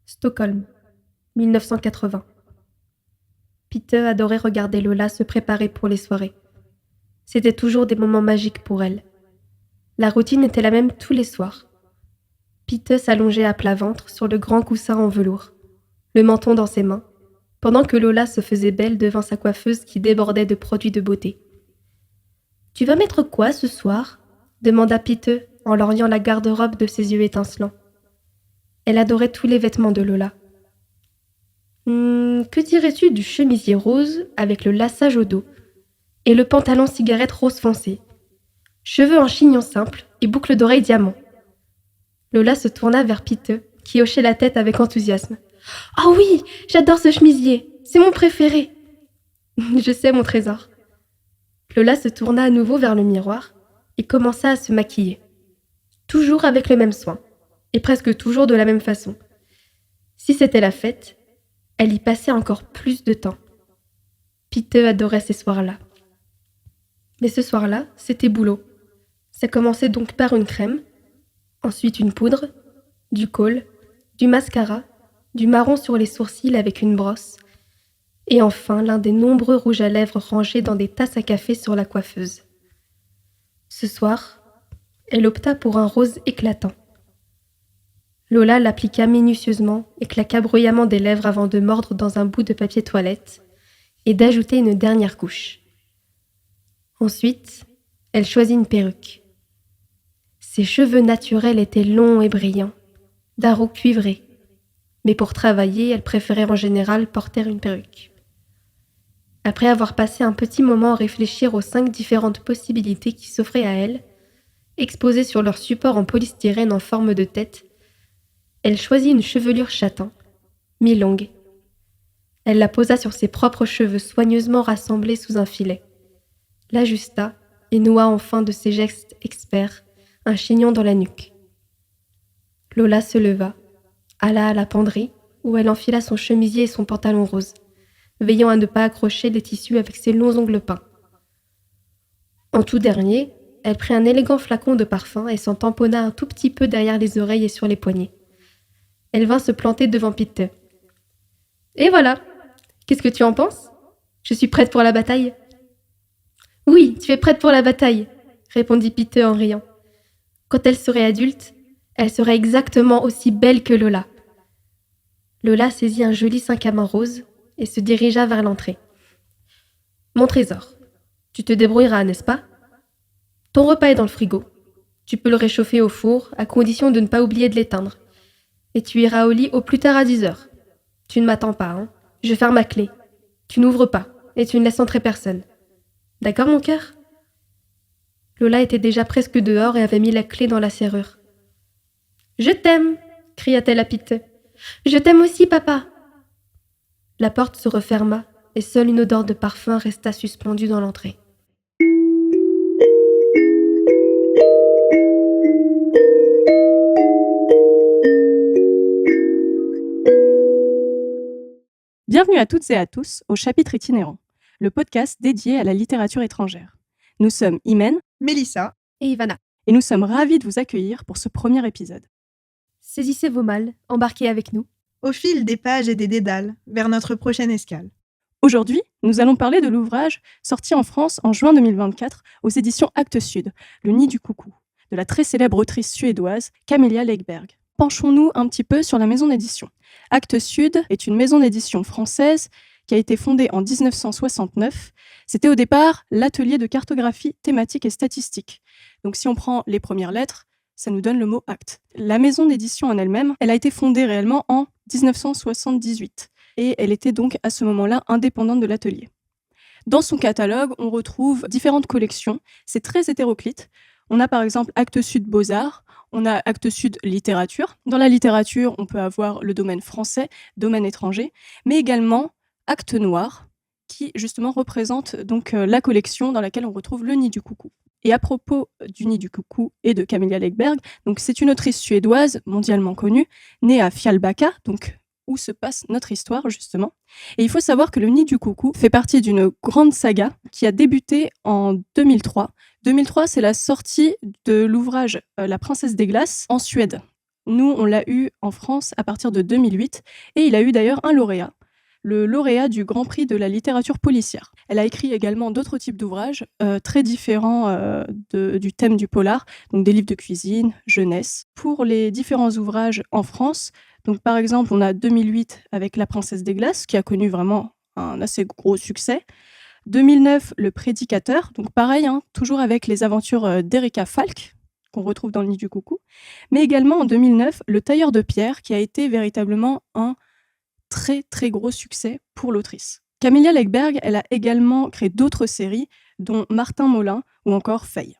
Stockholm, 1980. Peter adorait regarder Lola se préparer pour les soirées. C'était toujours des moments magiques pour elle. La routine était la même tous les soirs. Peter s'allongeait à plat ventre sur le grand coussin en velours, le menton dans ses mains, pendant que Lola se faisait belle devant sa coiffeuse qui débordait de produits de beauté. « Tu vas mettre quoi ce soir ?» demanda Peter en lorgnant la garde-robe de ses yeux étincelants. Elle adorait tous les vêtements de Lola. Que dirais-tu du chemisier rose avec le laçage au dos et le pantalon cigarette rose foncé, cheveux en chignon simple et boucles d'oreilles diamants. Lola se tourna vers Peter, qui hochait la tête avec enthousiasme. « Oh oui, j'adore ce chemisier, c'est mon préféré !»« Je sais, mon trésor. » Lola se tourna à nouveau vers le miroir et commença à se maquiller. Toujours avec le même soin, et presque toujours de la même façon. Si c'était la fête, elle y passait encore plus de temps. Peter adorait ces soirs-là. Mais ce soir-là, c'était boulot. Ça commençait donc par une crème, ensuite une poudre, du kohl, du mascara, du marron sur les sourcils avec une brosse, et enfin l'un des nombreux rouges à lèvres rangés dans des tasses à café sur la coiffeuse. Ce soir, elle opta pour un rose éclatant. Lola l'appliqua minutieusement et claqua bruyamment des lèvres avant de mordre dans un bout de papier toilette et d'ajouter une dernière couche. Ensuite, elle choisit une perruque. Ses cheveux naturels étaient longs et brillants, d'un roux cuivré, mais pour travailler, elle préférait en général porter une perruque. Après avoir passé un petit moment à réfléchir aux 5 différentes possibilités qui s'offraient à elle, exposées sur leur support en polystyrène en forme de tête, elle choisit une chevelure châtain, mi-longue. Elle la posa sur ses propres cheveux soigneusement rassemblés sous un filet, l'ajusta et noua enfin de ses gestes experts un chignon dans la nuque. Lola se leva, alla à la penderie, où elle enfila son chemisier et son pantalon rose, veillant à ne pas accrocher les tissus avec ses longs ongles peints. En tout dernier, elle prit un élégant flacon de parfum et s'en tamponna un tout petit peu derrière les oreilles et sur les poignets. Elle vint se planter devant Peter. « Et voilà! Qu'est-ce que tu en penses? Je suis prête pour la bataille. »« Oui, tu es prête pour la bataille, » répondit Peter en riant. Quand elle serait adulte, elle serait exactement aussi belle que Lola. Lola saisit un joli sac à main rose et se dirigea vers l'entrée. « Mon trésor, tu te débrouilleras, n'est-ce pas? Ton repas est dans le frigo. Tu peux le réchauffer au four, à condition de ne pas oublier de l'éteindre. Et tu iras au lit au plus tard à 10h. Tu ne m'attends pas, hein? Je ferme ma clé. Tu n'ouvres pas, et tu ne laisses entrer personne. D'accord, mon cœur ?» Lola était déjà presque dehors et avait mis la clé dans la serrure. « Je t'aime !» cria-t-elle à Peter. « Je t'aime aussi, papa !» La porte se referma et seule une odeur de parfum resta suspendue dans l'entrée. Bienvenue à toutes et à tous au Chapitre itinérant, le podcast dédié à la littérature étrangère. Nous sommes Imen, Mélissa Et Ivana, et nous sommes ravis de vous accueillir pour ce premier épisode. saisissez vos malles, embarquez avec nous. au fil des pages et des dédales vers notre prochaine escale. Aujourd'hui, nous allons parler de l'ouvrage sorti en France en juin 2024 aux éditions Actes Sud, Le Nid du Coucou, de la très célèbre autrice suédoise Camilla Läckberg. Penchons-nous un petit peu sur la maison d'édition. Actes Sud est une maison d'édition française qui a été fondée en 1969. C'était au départ l'atelier de cartographie thématique et statistique. Donc si on prend les premières lettres, ça nous donne le mot acte. La maison d'édition en elle-même, elle a été fondée réellement en 1978 et elle était donc à ce moment-là indépendante de l'atelier. Dans son catalogue, on retrouve différentes collections. C'est très hétéroclite. On a par exemple Actes Sud Beaux-Arts, on a Actes Sud Littérature. Dans la littérature, on peut avoir le domaine français, domaine étranger, mais également Actes Noirs, qui justement représente donc la collection dans laquelle on retrouve Le Nid du Coucou. Et à propos du Nid du Coucou et de Camilla Läckberg, donc c'est une autrice suédoise mondialement connue, née à Fjällbacka, donc où se passe notre histoire justement. Et il faut savoir que Le Nid du Coucou fait partie d'une grande saga qui a débuté en 2003. 2003, c'est la sortie de l'ouvrage La Princesse des Glaces en Suède. Nous, on l'a eu en France à partir de 2008 et il a eu d'ailleurs un lauréat, le lauréat du Grand Prix de la littérature policière. Elle a écrit également d'autres types d'ouvrages très différents du thème du polar, donc des livres de cuisine, jeunesse. Pour les différents ouvrages en France, donc par exemple, on a 2008 avec La Princesse des Glaces, qui a connu vraiment un assez gros succès. 2009, Le Prédicateur, donc pareil, toujours avec les aventures d'Erika Falk, qu'on retrouve dans Le Nid du Coucou, mais également en 2009, Le Tailleur de pierre, qui a été véritablement un très très gros succès pour l'autrice. Camélia Legberg, elle a également créé d'autres séries, dont Martin Molin ou encore Faye.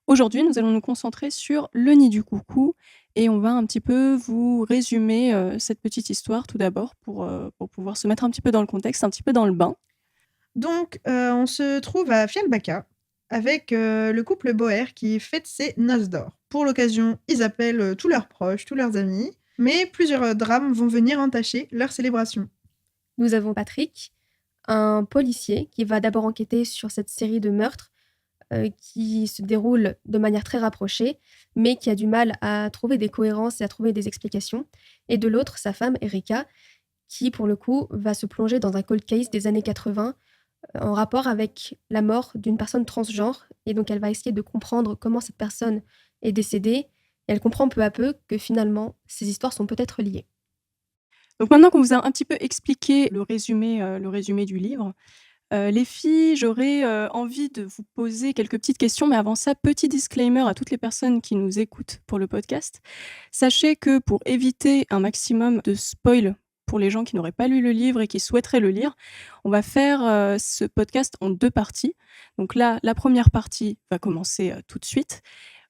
Aujourd'hui, nous allons nous concentrer sur Le Nid du Coucou et on va un petit peu vous résumer cette petite histoire tout d'abord pour pouvoir se mettre un petit peu dans le contexte, un petit peu dans le bain. Donc, on se trouve à Fialbaca avec le couple Boer qui fête ses noces d'or. Pour l'occasion, ils appellent tous leurs proches, tous leurs amis, mais plusieurs drames vont venir entacher leur célébration. Nous avons Patrick, un policier qui va d'abord enquêter sur cette série de meurtres qui se déroule de manière très rapprochée, mais qui a du mal à trouver des cohérences et à trouver des explications. Et de l'autre, sa femme, Erika, qui, pour le coup, va se plonger dans un cold case des années 80 en rapport avec la mort d'une personne transgenre. Et donc, elle va essayer de comprendre comment cette personne est décédée. Et elle comprend peu à peu que finalement, ces histoires sont peut-être liées. Donc maintenant qu'on vous a un petit peu expliqué le résumé du livre, les filles, j'aurais envie de vous poser quelques petites questions, mais avant ça, petit disclaimer à toutes les personnes qui nous écoutent pour le podcast. Sachez que pour éviter un maximum de spoil pour les gens qui n'auraient pas lu le livre et qui souhaiteraient le lire, on va faire ce podcast en 2 parties. Donc là, la première partie va commencer tout de suite.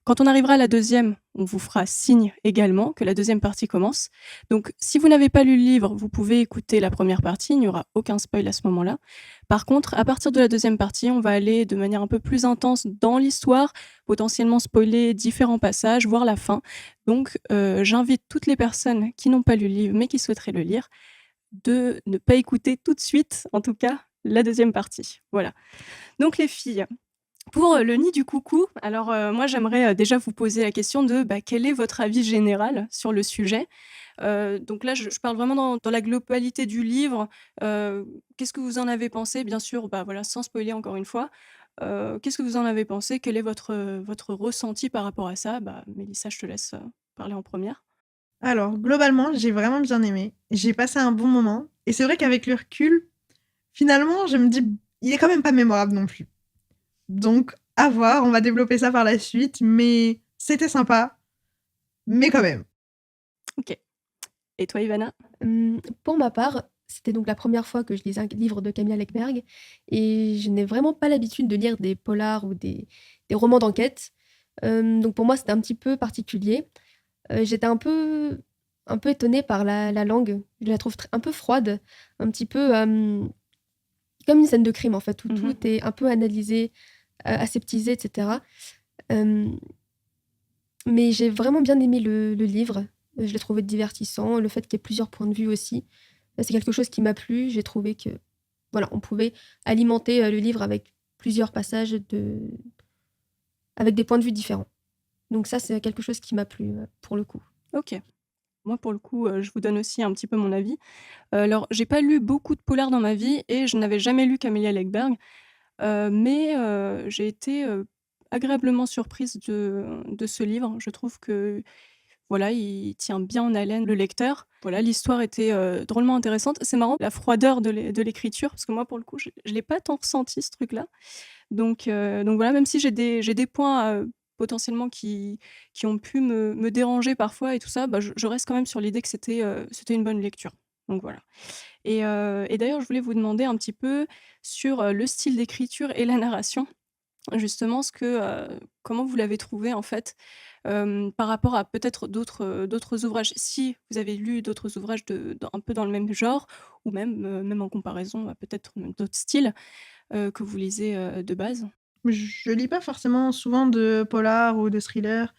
Quand on arrivera à la deuxième, on vous fera signe également que la deuxième partie commence. Donc, si vous n'avez pas lu le livre, vous pouvez écouter la première partie, il n'y aura aucun spoil à ce moment-là. Par contre, à partir de la deuxième partie, on va aller de manière un peu plus intense dans l'histoire, potentiellement spoiler différents passages, voire la fin. Donc, j'invite toutes les personnes qui n'ont pas lu le livre, mais qui souhaiteraient le lire, de ne pas écouter tout de suite, en tout cas, la deuxième partie. Voilà. Donc, les filles, pour Le Nid du Coucou, alors moi j'aimerais déjà vous poser la question de quel est votre avis général sur le sujet. Donc là, je parle vraiment dans la globalité du livre. Qu'est-ce que vous en avez pensé? Bien sûr, voilà, sans spoiler encore une fois. Qu'est-ce que vous en avez pensé? Quel est votre ressenti par rapport à ça? Mélissa, je te laisse parler en première. Alors, globalement, j'ai vraiment bien aimé. J'ai passé un bon moment. Et c'est vrai qu'avec le recul, finalement, je me dis, il est quand même pas mémorable non plus. Donc, à voir, on va développer ça par la suite, mais c'était sympa, mais quand même. Ok. Et toi, Ivana? Pour ma part, c'était donc la première fois que je lisais un livre de Camilla Lekberg et je n'ai vraiment pas l'habitude de lire des polars ou des romans d'enquête. Donc pour moi, c'était un petit peu particulier. J'étais un peu étonnée par la langue. Je la trouve un peu froide, un petit peu comme une scène de crime en fait, où tout est un peu analysé, aseptisé, etc. Mais j'ai vraiment bien aimé le livre. Je l'ai trouvé divertissant. Le fait qu'il y ait plusieurs points de vue aussi, c'est quelque chose qui m'a plu. J'ai trouvé que voilà, on pouvait alimenter le livre avec plusieurs passages avec des points de vue différents. Donc ça, c'est quelque chose qui m'a plu pour le coup. Ok. Moi, pour le coup, je vous donne aussi un petit peu mon avis. Alors, j'ai pas lu beaucoup de polars dans ma vie et je n'avais jamais lu Camélia Legberg, mais j'ai été agréablement surprise de ce livre. Je trouve que voilà, il tient bien en haleine le lecteur. Voilà, l'histoire était drôlement intéressante. C'est marrant, la froideur de l'écriture, parce que moi, pour le coup, je l'ai pas tant ressenti ce truc-là. Donc voilà, même si j'ai des points potentiellement qui ont pu me déranger parfois et tout ça, je reste quand même sur l'idée que c'était une bonne lecture. Donc voilà. Et d'ailleurs, je voulais vous demander un petit peu sur le style d'écriture et la narration. Justement, comment vous l'avez trouvé en fait par rapport à peut-être d'autres ouvrages? Si vous avez lu d'autres ouvrages un peu dans le même genre, ou même en comparaison à peut-être même d'autres styles que vous lisez de base? Je lis pas forcément souvent de polar ou de thriller.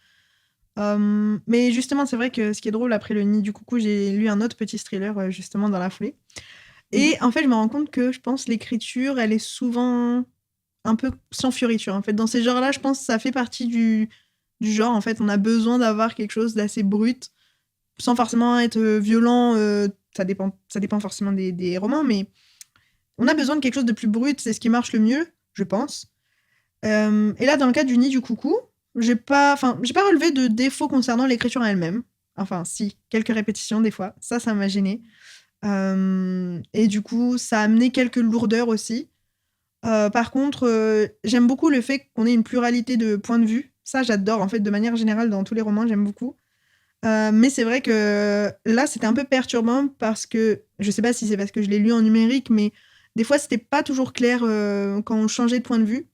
Mais justement, c'est vrai que ce qui est drôle, après Le Nid du Coucou, j'ai lu un autre petit thriller justement dans la foulée. Et en fait, je me rends compte que je pense l'écriture, elle est souvent un peu sans fioriture. En fait, dans ces genres-là, je pense que ça fait partie du du genre, en fait, on a besoin d'avoir quelque chose d'assez brut, sans forcément être violent. Ça dépend forcément des romans, mais on a besoin de quelque chose de plus brut, c'est ce qui marche le mieux, je pense. Et là, dans le cas du Nid du Coucou, j'ai pas relevé de défauts concernant l'écriture en elle-même. Enfin, si, quelques répétitions des fois. Ça m'a gênée. Et du coup, ça a amené quelques lourdeurs aussi. Par contre, j'aime beaucoup le fait qu'on ait une pluralité de points de vue. Ça, j'adore, en fait, de manière générale, dans tous les romans, j'aime beaucoup. Mais c'est vrai que là, c'était un peu perturbant parce que, je sais pas si c'est parce que je l'ai lu en numérique, mais des fois, c'était pas toujours clair quand on changeait de point de vue.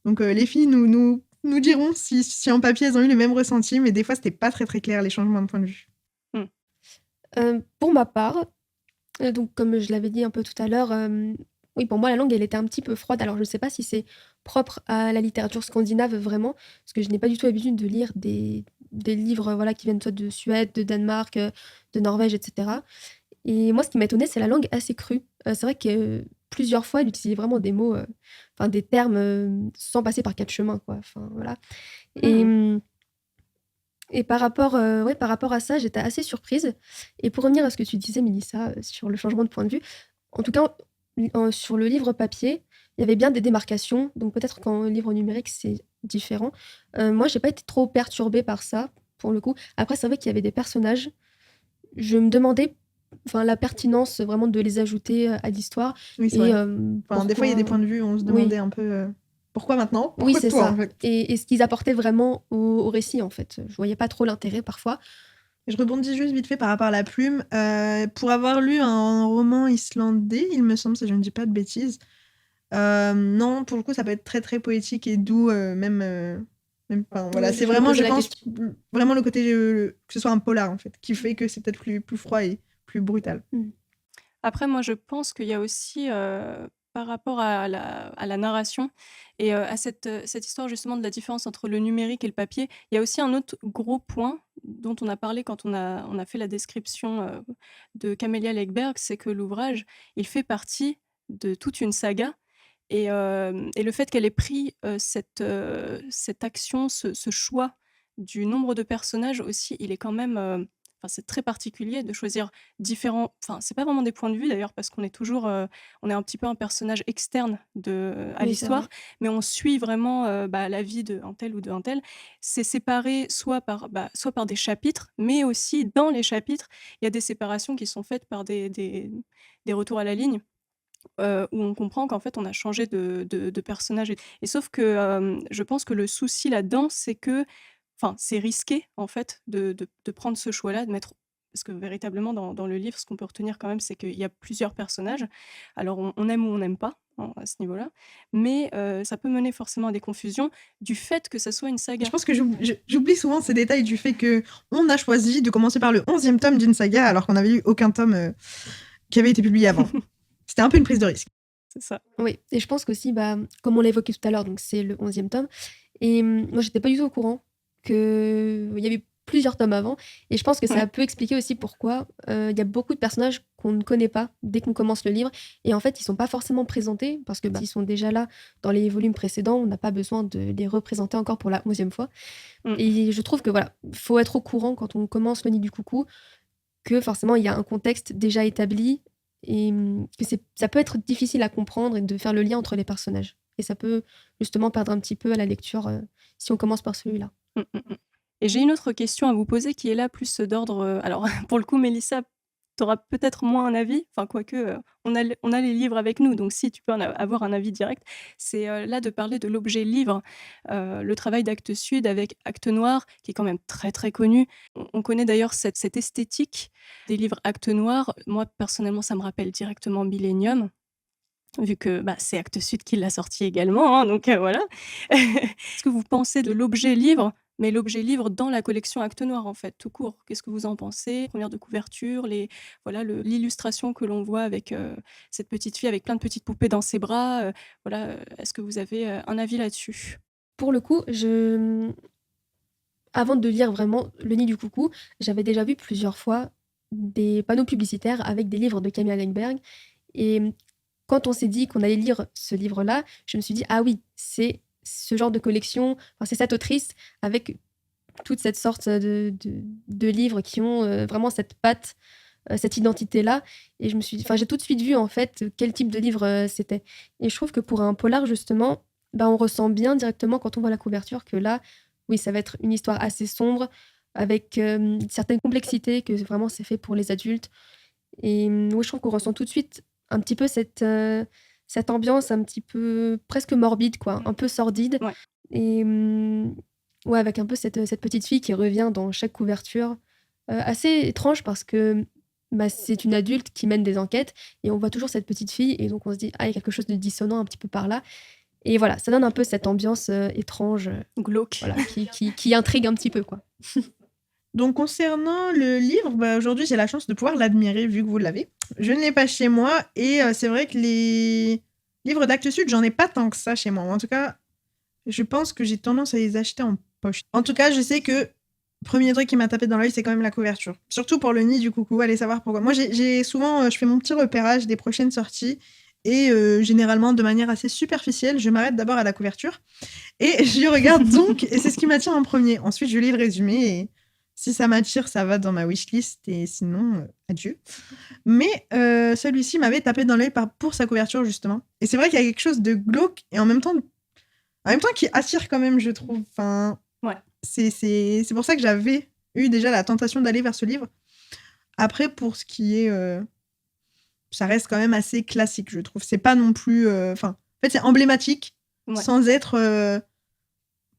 Donc, les filles nous diront si en papier, elles ont eu le même ressenti, mais des fois, c'était pas très, très clair, les changements de point de vue. Pour ma part, donc comme je l'avais dit un peu tout à l'heure, oui, pour moi, la langue, elle était un petit peu froide. Alors, je ne sais pas si c'est propre à la littérature scandinave vraiment, parce que je n'ai pas du tout l'habitude de lire des livres voilà, qui viennent soit de Suède, de Danemark, de Norvège, etc. Et moi, ce qui m'a étonnée, c'est la langue assez crue. C'est vrai que plusieurs fois, elle utilisait vraiment des mots, enfin des termes sans passer par quatre chemins, quoi. Enfin, voilà. Et par rapport à ça, j'étais assez surprise. Et pour revenir à ce que tu disais, Mélissa, sur le changement de point de vue, en tout cas, sur le livre papier, il y avait bien des démarcations. Donc peut-être qu'en livre numérique, c'est différent. Moi, j'ai pas été trop perturbée par ça, pour le coup. Après, c'est vrai qu'il y avait des personnages. Je me demandais la pertinence vraiment de les ajouter à l'histoire. Oui, c'est Et vrai. Des fois, il y a des points de vue où on se demandait un peu pourquoi maintenant? Oui, Pourquoi c'est toi, ça. en fait? Et ce qu'ils apportaient vraiment au récit, en fait. Je voyais pas trop l'intérêt parfois. Je rebondis juste vite fait par rapport à la plume. Pour avoir lu un roman islandais, il me semble, si je ne dis pas de bêtises, non, pour le coup, ça peut être très très poétique et doux, voilà, Oui, c'est je me vraiment, posais je la pense, question. vraiment le côté que ce soit un polar en fait, qui fait que c'est peut-être plus froid et plus brutal. Après, moi, je pense qu'il y a aussi, par rapport à la narration et à cette histoire justement de la différence entre le numérique et le papier, il y a aussi un autre gros point dont on a parlé quand on a fait la description, de Camélia Lekberg, c'est que l'ouvrage, il fait partie de toute une saga et le fait qu'elle ait pris, cette action, ce choix du nombre de personnages aussi, il est quand même, enfin, c'est très particulier de choisir différents enfin, c'est pas vraiment des points de vue d'ailleurs parce qu'on est toujours, on est un petit peu un personnage externe à Oui, c'est vrai. l'histoire, mais on suit vraiment, la vie d'un tel ou d'un tel. C'est séparé soit par des chapitres, mais aussi dans les chapitres, il y a des séparations qui sont faites par des retours à la ligne, où on comprend qu'en fait on a changé de personnage et sauf que, je pense que le souci là-dedans, c'est que enfin, c'est risqué en fait de prendre ce choix-là, de mettre parce que véritablement dans le livre, ce qu'on peut retenir quand même, c'est qu'il y a plusieurs personnages. Alors on aime ou on n'aime pas, hein, à ce niveau-là, mais ça peut mener forcément à des confusions du fait que ça soit une saga. Je pense que j'oublie souvent ces détails du fait que on a choisi de commencer par le 11e tome d'une saga alors qu'on n'avait eu aucun tome qui avait été publié avant. C'était un peu une prise de risque. C'est ça. Oui, et je pense qu'aussi, comme on l'a évoqué tout à l'heure, donc c'est le 11e tome. Et moi, j'étais pas du tout au courant qu'il y avait plusieurs tomes avant. Et je pense que ça Ouais. peut expliquer aussi pourquoi il y a beaucoup de personnages qu'on ne connaît pas dès qu'on commence le livre. Et en fait, ils sont pas forcément présentés parce que ils sont déjà là dans les volumes précédents. On n'a pas besoin de les représenter encore pour la 11e fois. Mmh. Et je trouve que voilà, faut être au courant quand on commence le Nid du Coucou que forcément il y a un contexte déjà établi et que ça peut être difficile à comprendre et de faire le lien entre les personnages. Et ça peut justement perdre un petit peu à la lecture si on commence par celui-là. Et j'ai une autre question à vous poser qui est là plus d'ordre, alors pour le coup Mélissa, tu auras peut-être moins un avis, enfin quoique, on a les livres avec nous, donc si tu peux avoir un avis direct. C'est, là de parler de l'objet livre, le travail d'Actes Sud avec Actes Noir qui est quand même très, très connu. On connaît d'ailleurs cette esthétique des livres Actes Noirs. Moi personnellement, ça me rappelle directement Millennium, vu que, c'est Actes Sud qui l'a sorti également, hein, donc voilà. Qu'est-ce que vous pensez de l'objet livre, mais l'objet livre dans la collection Actes Noir, en fait, tout court? Qu'est-ce que vous en pensez? Première de couverture, l'illustration que l'on voit avec, cette petite fille avec plein de petites poupées dans ses bras, est-ce que vous avez, un avis là-dessus? Pour le coup, avant de lire vraiment Le Nid du Coucou, j'avais déjà vu plusieurs fois des panneaux publicitaires avec des livres de Camilla Läckberg. Et quand on s'est dit qu'on allait lire ce livre-là, je me suis dit, ah oui, c'est ce genre de collection, enfin, c'est cette autrice avec toute cette sorte de livres qui ont vraiment cette patte, cette identité-là. Et j'ai tout de suite vu en fait quel type de livre c'était. Et je trouve que pour un polar justement, on ressent bien directement quand on voit la couverture que là, oui, ça va être une histoire assez sombre avec certaines complexités, que vraiment c'est fait pour les adultes. Et oui, je trouve qu'on ressent tout de suite un petit peu cette ambiance un petit peu presque morbide, quoi, un peu sordide. Ouais. Et ouais, avec un peu cette petite fille qui revient dans chaque couverture. Assez étrange parce que c'est une adulte qui mène des enquêtes et on voit toujours cette petite fille et donc on se dit, ah, il y a quelque chose de dissonant un petit peu par là. Et voilà, ça donne un peu cette ambiance étrange, Glauque. voilà, qui intrigue un petit peu, quoi. Donc, concernant le livre, aujourd'hui, j'ai la chance de pouvoir l'admirer vu que vous l'avez. Je ne l'ai pas chez moi et c'est vrai que les livres d'Actes Sud, j'en ai pas tant que ça chez moi. En tout cas, je pense que j'ai tendance à les acheter en poche. En tout cas, je sais que premier truc qui m'a tapé dans l'œil, c'est quand même la couverture. Surtout pour le nid du coucou, allez savoir pourquoi. Moi, j'ai souvent, je fais mon petit repérage des prochaines sorties et généralement, de manière assez superficielle, je m'arrête d'abord à la couverture et je regarde donc et c'est ce qui m'attire en premier. Ensuite, je lis le résumé et si ça m'attire, ça va dans ma wishlist et sinon, adieu. Mais celui-ci m'avait tapé dans l'œil pour sa couverture, justement. Et c'est vrai qu'il y a quelque chose de glauque et en même temps qui attire quand même, je trouve. Enfin, ouais. C'est pour ça que j'avais eu déjà la tentation d'aller vers ce livre. Après, pour ce qui est... ça reste quand même assez classique, je trouve. C'est pas non plus... en fait, c'est emblématique, sans être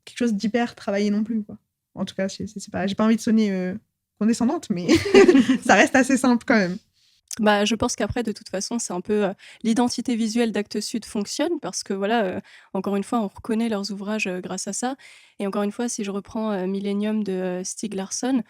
quelque chose d'hyper travaillé non plus, quoi. En tout cas, c'est pas, j'ai pas envie de sonner condescendante, mais ça reste assez simple quand même. Je pense qu'après, de toute façon, c'est un peu l'identité visuelle d'Actes Sud fonctionne parce que voilà, encore une fois, on reconnaît leurs ouvrages grâce à ça. Et encore une fois, si je reprends Millennium de Stieg Larsson,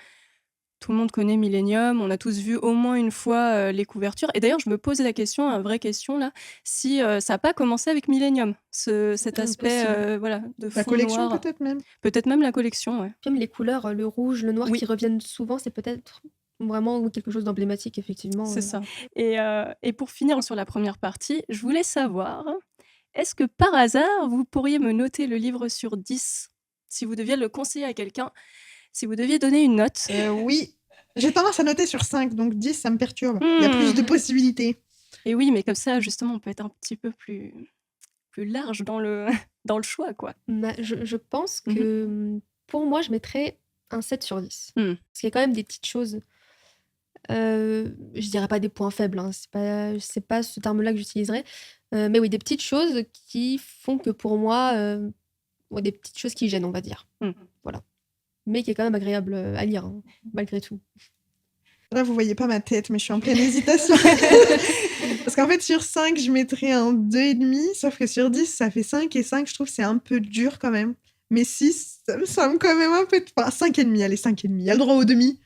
tout le monde connaît Millennium, on a tous vu au moins une fois les couvertures. Et d'ailleurs, je me posais la question, une vraie question là, si ça n'a pas commencé avec Millennium, cet aspect voilà, de fond la collection noir. peut-être même. Peut-être même la collection, ouais. Même les couleurs, le rouge, le noir Oui. qui reviennent souvent, c'est peut-être vraiment quelque chose d'emblématique, effectivement. C'est ça. Et pour finir sur la première partie, je voulais savoir, est-ce que par hasard, vous pourriez me noter le livre sur 10 si vous deviez le conseiller à quelqu'un, si vous deviez donner une note? Oui, j'ai tendance à noter sur 5, donc 10, ça me perturbe. Il y a plus de possibilités. Et oui, mais comme ça, justement, on peut être un petit peu plus large dans le choix, quoi. Je pense que pour moi, je mettrais un 7 sur 10. Parce qu'il y a quand même des petites choses. Je dirais pas des points faibles, hein, c'est pas ce terme-là que j'utiliserais. Mais oui, des petites choses qui font que pour moi, des petites choses qui gênent, on va dire. Voilà. Mais qui est quand même agréable à lire, hein, malgré tout. Là, vous voyez pas ma tête, mais je suis en pleine hésitation. Parce qu'en fait, sur 5, je mettrais un 2,5, sauf que sur 10, ça fait 5, et 5, je trouve que c'est un peu dur quand même. Mais 6, ça me semble quand même un peu... Enfin, 5,5, allez, 5,5. Il y a le droit au demi.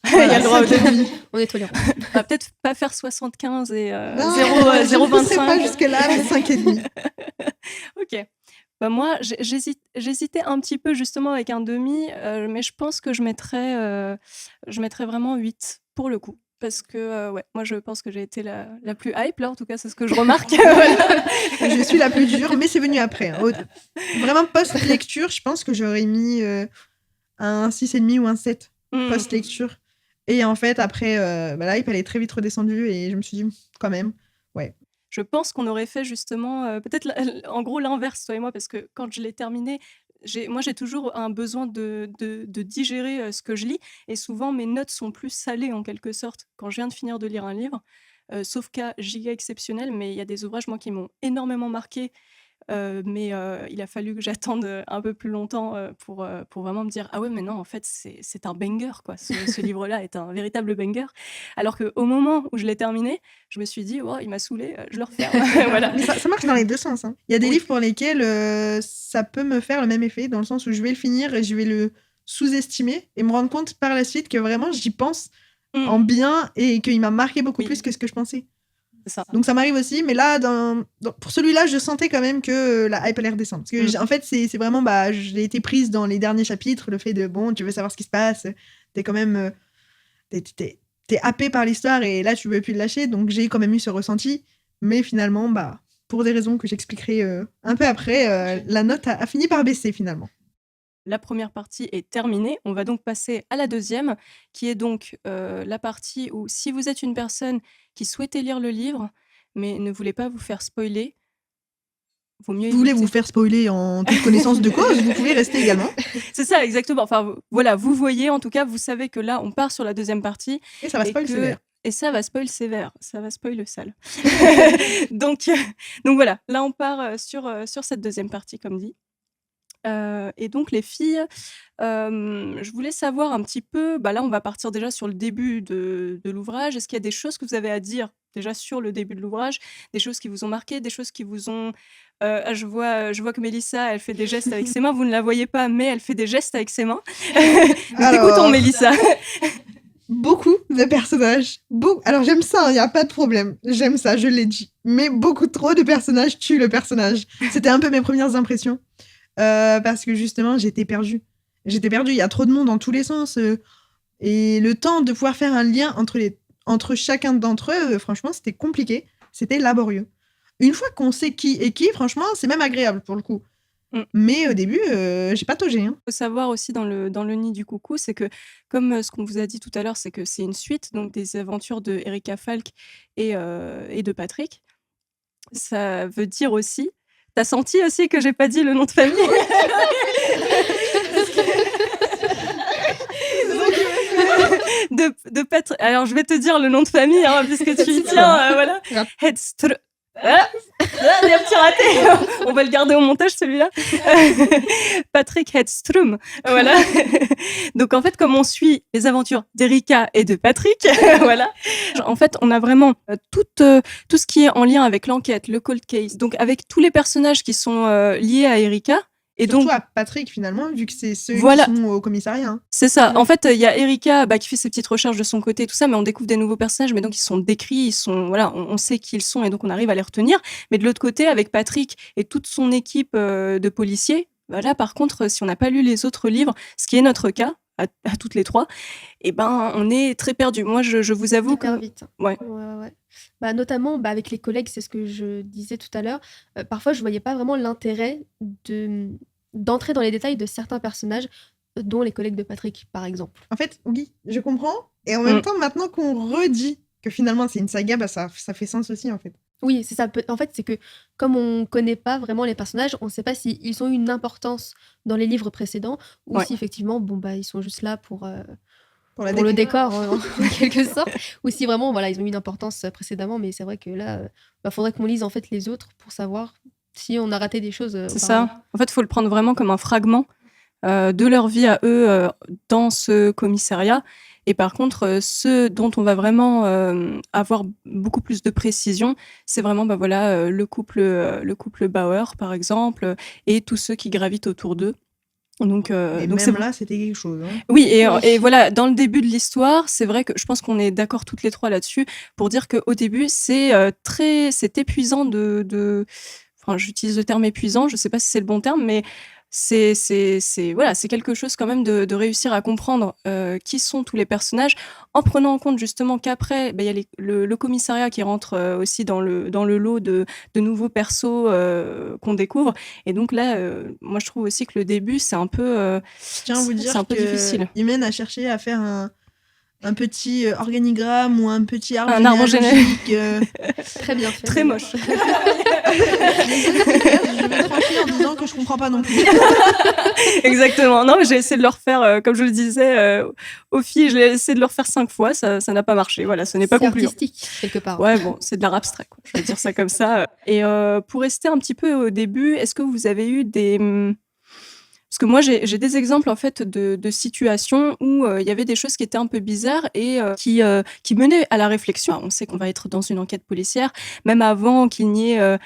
Il y a le droit au demi. On est tolérant. On va peut-être pas faire 75 et 0,25. Je ne pousserai pas jusque-là, mais 5,5. Ok. Moi, j'hésitais un petit peu justement avec un demi, mais je pense que je mettrais vraiment 8 pour le coup. Parce que, moi, je pense que j'ai été la plus hype, là, en tout cas, c'est ce que je remarque. Je suis la plus dure, mais c'est venu après. Vraiment, post-lecture, je pense que j'aurais mis un 6,5 ou un 7 post-lecture. Et en fait, après, la hype, elle est très vite redescendue et je me suis dit, quand même, ouais. Je pense qu'on aurait fait justement, peut-être en gros l'inverse, toi et moi, parce que quand je l'ai terminé, j'ai toujours un besoin de digérer ce que je lis. Et souvent, mes notes sont plus salées en quelque sorte quand je viens de finir de lire un livre. Sauf cas giga exceptionnel, mais il y a des ouvrages, moi, qui m'ont énormément marqué. Mais il a fallu que j'attende un peu plus longtemps pour vraiment me dire « Ah ouais, mais non, en fait, c'est un banger, quoi. Ce livre-là est un véritable banger. » Alors qu'au moment où je l'ai terminé, je me suis dit « Oh, il m'a saoulé, je le referme. » Voilà. Mais ça marche dans les deux sens. Hein. Il y a des livres pour lesquels ça peut me faire le même effet, dans le sens où je vais le finir et je vais le sous-estimer et me rendre compte par la suite que vraiment, j'y pense en bien et qu'il m'a marqué beaucoup plus que ce que je pensais. Ça. Donc ça m'arrive aussi, mais là, pour celui-là, je sentais quand même que la hype allait redescendre. Parce que en fait, c'est vraiment, j'ai été prise dans les derniers chapitres, le fait de, tu veux savoir ce qui se passe, t'es quand même, t'es happé par l'histoire et là, tu veux plus le lâcher, donc j'ai quand même eu ce ressenti. Mais finalement, pour des raisons que j'expliquerai un peu après, la note a fini par baisser finalement. La première partie est terminée. On va donc passer à la deuxième, qui est donc la partie où si vous êtes une personne qui souhaitait lire le livre, mais ne voulait pas vous faire spoiler, vaut mieux Vous voulez vous éviter. faire spoiler en toute connaissance de cause, vous pouvez rester également. C'est ça, exactement. Enfin, voilà, vous voyez, en tout cas, vous savez que là, on part sur la deuxième partie. Et ça va Et spoil que- sévère. Et ça va spoil sévère, ça va spoil le sale. donc, donc voilà, là on part sur cette deuxième partie, comme dit. Et donc les filles, je voulais savoir un petit peu, là on va partir déjà sur le début de l'ouvrage. Est-ce qu'il y a des choses que vous avez à dire déjà sur le début de l'ouvrage, des choses qui vous ont marqué, des choses qui vous ont... je vois que Mélissa, elle fait des gestes avec ses mains, vous ne la voyez pas, mais elle fait des gestes avec ses mains. Nous Alors, t'écoutons, Mélissa. beaucoup de personnages. Alors j'aime ça, il n'y a pas de problème. J'aime ça, je l'ai dit. Mais beaucoup trop de personnages tuent le personnage. C'était un peu mes premières impressions. Parce que justement, j'étais perdue. Il y a trop de monde dans tous les sens. Et le temps de pouvoir faire un lien entre chacun d'entre eux, franchement, c'était compliqué. C'était laborieux. Une fois qu'on sait qui est qui, franchement, c'est même agréable pour le coup. Mais au début, j'ai pataugé. Hein. Faut savoir aussi dans le nid du coucou, c'est que, comme ce qu'on vous a dit tout à l'heure, c'est que c'est une suite donc des aventures de Erika Falk et de Patrick. Ça veut dire aussi... T'as senti aussi que j'ai pas dit le nom de famille? de Patrick. Alors, je vais te dire le nom de famille, hein, puisque tu y tiens. Voilà. Hedstrom. Ah, il y a un petit raté. On va le garder au montage, celui-là. Patrick Hedstrom. Voilà. Donc, en fait, comme on suit les aventures d'Erika et de Patrick, voilà. En fait, on a vraiment tout ce qui est en lien avec l'enquête, le cold case. Donc, avec tous les personnages qui sont liés à Erika. Et surtout donc, à Patrick, finalement, vu que c'est ceux voilà. qui sont au commissariat. Hein. C'est ça. En fait, il y a Erika qui fait ses petites recherches de son côté, tout ça, mais on découvre des nouveaux personnages, mais donc ils sont décrits, voilà, on sait qui ils sont et donc on arrive à les retenir. Mais de l'autre côté, avec Patrick et toute son équipe de policiers, là, par contre, si on n'a pas lu les autres livres, ce qui est notre cas, à toutes les trois, on est très perdus. Moi, je vous avoue Hyper que... vite. Ouais. Notamment avec les collègues, c'est ce que je disais tout à l'heure. Parfois, je voyais pas vraiment l'intérêt d'entrer dans les détails de certains personnages, dont les collègues de Patrick, par exemple. En fait, oui, je comprends. Et en même temps, maintenant qu'on redit que finalement c'est une saga, ça fait sens aussi, en fait. Oui, c'est ça. En fait, c'est que comme on connaît pas vraiment les personnages, on sait pas s'ils ont eu une importance dans les livres précédents ou si effectivement, ils sont juste là pour le décor, en quelque sorte, ou si vraiment, ils ont eu une importance précédemment. Mais c'est vrai que là, faudrait qu'on lise en fait les autres pour savoir si on a raté des choses. C'est ça. En fait, il faut le prendre vraiment comme un fragment de leur vie à eux dans ce commissariat. Et par contre, ceux dont on va vraiment avoir beaucoup plus de précision, c'est vraiment le couple Bauer, par exemple, et tous ceux qui gravitent autour d'eux. Donc même là, c'était quelque chose. Hein. Oui, et voilà, dans le début de l'histoire, c'est vrai que je pense qu'on est d'accord toutes les trois là-dessus pour dire qu'au début, c'est épuisant de... Enfin, j'utilise le terme épuisant, je ne sais pas si c'est le bon terme, mais c'est quelque chose quand même de réussir à comprendre qui sont tous les personnages, en prenant en compte justement qu'après, il y a le commissariat qui rentre aussi dans le lot de nouveaux persos qu'on découvre. Et donc là, moi je trouve aussi que le début, c'est un peu, je tiens à vous dire c'est un peu difficile. Imen a cherché à faire un petit organigramme ou un petit arbre généalogique. Très bien fait. Très moche. Je vais tranquille en disant que je comprends pas non plus. Exactement. Non, mais j'ai essayé de le refaire, comme je le disais, aux filles, j'ai essayé de le refaire 5 fois, ça n'a pas marché. Voilà, ce n'est pas concluant. C'est artistique, quelque part. Ouais, bon, c'est de l'art abstrait, quoi. Je vais dire ça comme ça. Et pour rester un petit peu au début, est-ce que vous avez eu des... Parce que moi, j'ai des exemples en fait de situations où il y avait des choses qui étaient un peu bizarres et qui menaient à la réflexion. On sait qu'on va être dans une enquête policière, même avant qu'il n'y ait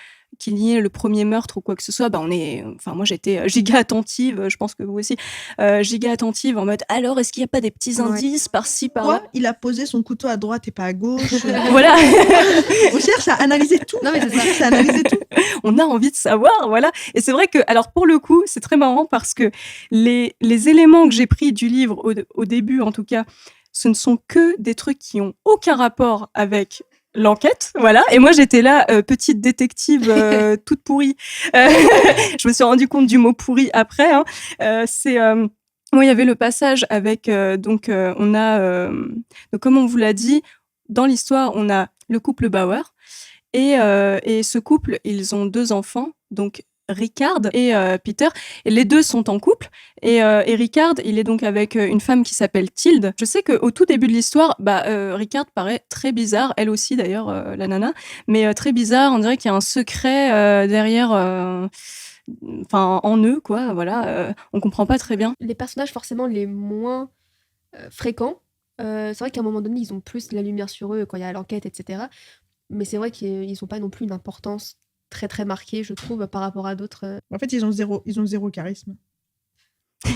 le premier meurtre ou quoi que ce soit, moi j'étais giga attentive, je pense que vous aussi, giga attentive en mode alors est-ce qu'il n'y a pas des petits indices par-ci, par-là? Il a posé son couteau à droite et pas à gauche. Voilà. On cherche à analyser tout. Non mais c'est ça. On cherche à analyser tout. On a envie de savoir, voilà. Et c'est vrai que, alors pour le coup, c'est très marrant parce que les éléments que j'ai pris du livre au début, en tout cas, ce ne sont que des trucs qui ont aucun rapport avec l'enquête, voilà. Et moi, j'étais là, petite détective toute pourrie. Je me suis rendu compte du mot pourri après. Hein. Moi, il y avait le passage avec on a donc comme on vous l'a dit, dans l'histoire, on a le couple Bauer et ce couple, ils ont 2 enfants, donc Ricard et Peter. Et les 2 sont en couple et Ricard, il est donc avec une femme qui s'appelle Tilde. Je sais qu'au tout début de l'histoire, Ricard paraît très bizarre, elle aussi d'ailleurs, la nana, mais très bizarre. On dirait qu'il y a un secret derrière, en eux, quoi. Voilà, on comprend pas très bien. Les personnages forcément les moins fréquents, c'est vrai qu'à un moment donné, ils ont plus la lumière sur eux quand il y a l'enquête, etc. Mais c'est vrai qu'ils n'ont pas non plus une importance très très marquée, je trouve, par rapport à d'autres. En fait, ils ont zéro charisme. Je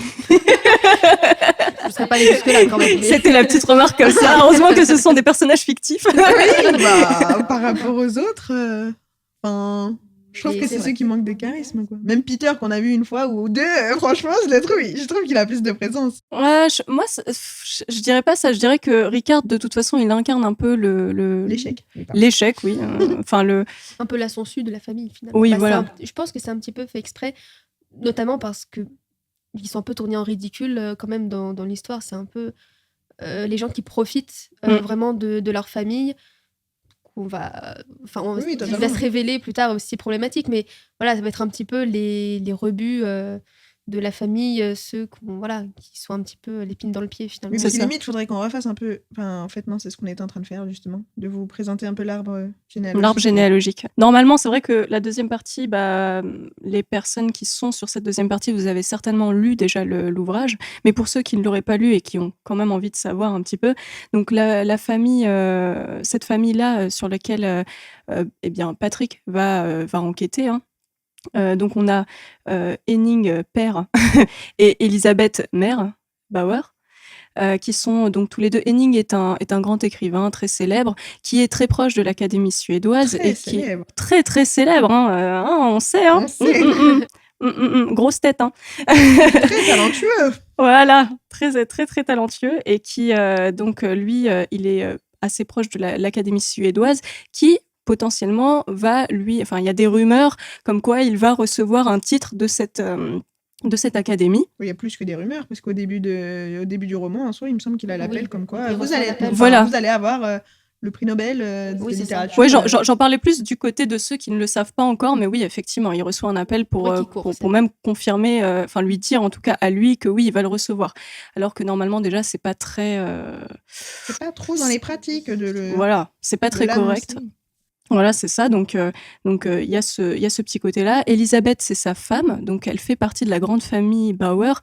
ne serais pas allée jusque-là quand même. C'était la petite remarque comme ça. Heureusement que ce sont des personnages fictifs. Oui, par rapport aux autres, je trouve que c'est ceux qui manquent de charisme, quoi. Même Peter, qu'on a vu une fois ou deux, franchement, je trouve qu'il a plus de présence. Ouais, je dirais pas ça. Je dirais que Ricard, de toute façon, il incarne un peu l'échec. L'échec, oui. Un peu la sangsue de la famille, finalement. Oui, voilà. Je pense que c'est un petit peu fait exprès, notamment parce que ils sont un peu tournés en ridicule quand même dans l'histoire. C'est un peu les gens qui profitent vraiment de leur famille. Il va se révéler plus tard aussi problématique, mais voilà, ça va être un petit peu les rebuts de la famille, ceux qui sont un petit peu l'épine dans le pied finalement. Oui, parce que limite, il faudrait qu'on refasse un peu. Enfin, en fait, non, c'est ce qu'on est en train de faire justement, de vous présenter un peu l'arbre généalogique. L'arbre généalogique. Normalement, c'est vrai que la deuxième partie, les personnes qui sont sur cette deuxième partie, vous avez certainement lu déjà l'ouvrage, mais pour ceux qui ne l'auraient pas lu et qui ont quand même envie de savoir un petit peu, donc la famille, cette famille-là sur laquelle Patrick va enquêter. Hein. Donc on a Henning père et Elisabeth mère Bauer, qui sont donc tous les deux. Henning est un grand écrivain très célèbre qui est très proche de l'Académie suédoise qui est très très célèbre. On sait. Hein. On sait. Grosse tête. Hein. Très talentueux. Voilà, très très très talentueux et qui lui il est assez proche de l'Académie suédoise qui potentiellement il y a des rumeurs comme quoi il va recevoir un titre de cette académie. Il y a plus que des rumeurs, parce qu'au début du roman, en soi, il me semble qu'il a l'appel comme quoi vous allez avoir le prix Nobel de littérature. Oui, j'en parlais plus du côté de ceux qui ne le savent pas encore, mais oui, effectivement, il reçoit un appel pour même confirmer, lui dire en tout cas à lui que oui, il va le recevoir. Alors que normalement, déjà, c'est pas très... C'est pas trop dans les pratiques de le... Voilà, c'est pas très correct. Voilà, c'est ça. Donc, il y a ce petit côté-là. Elisabeth, c'est sa femme. Donc, elle fait partie de la grande famille Bauer.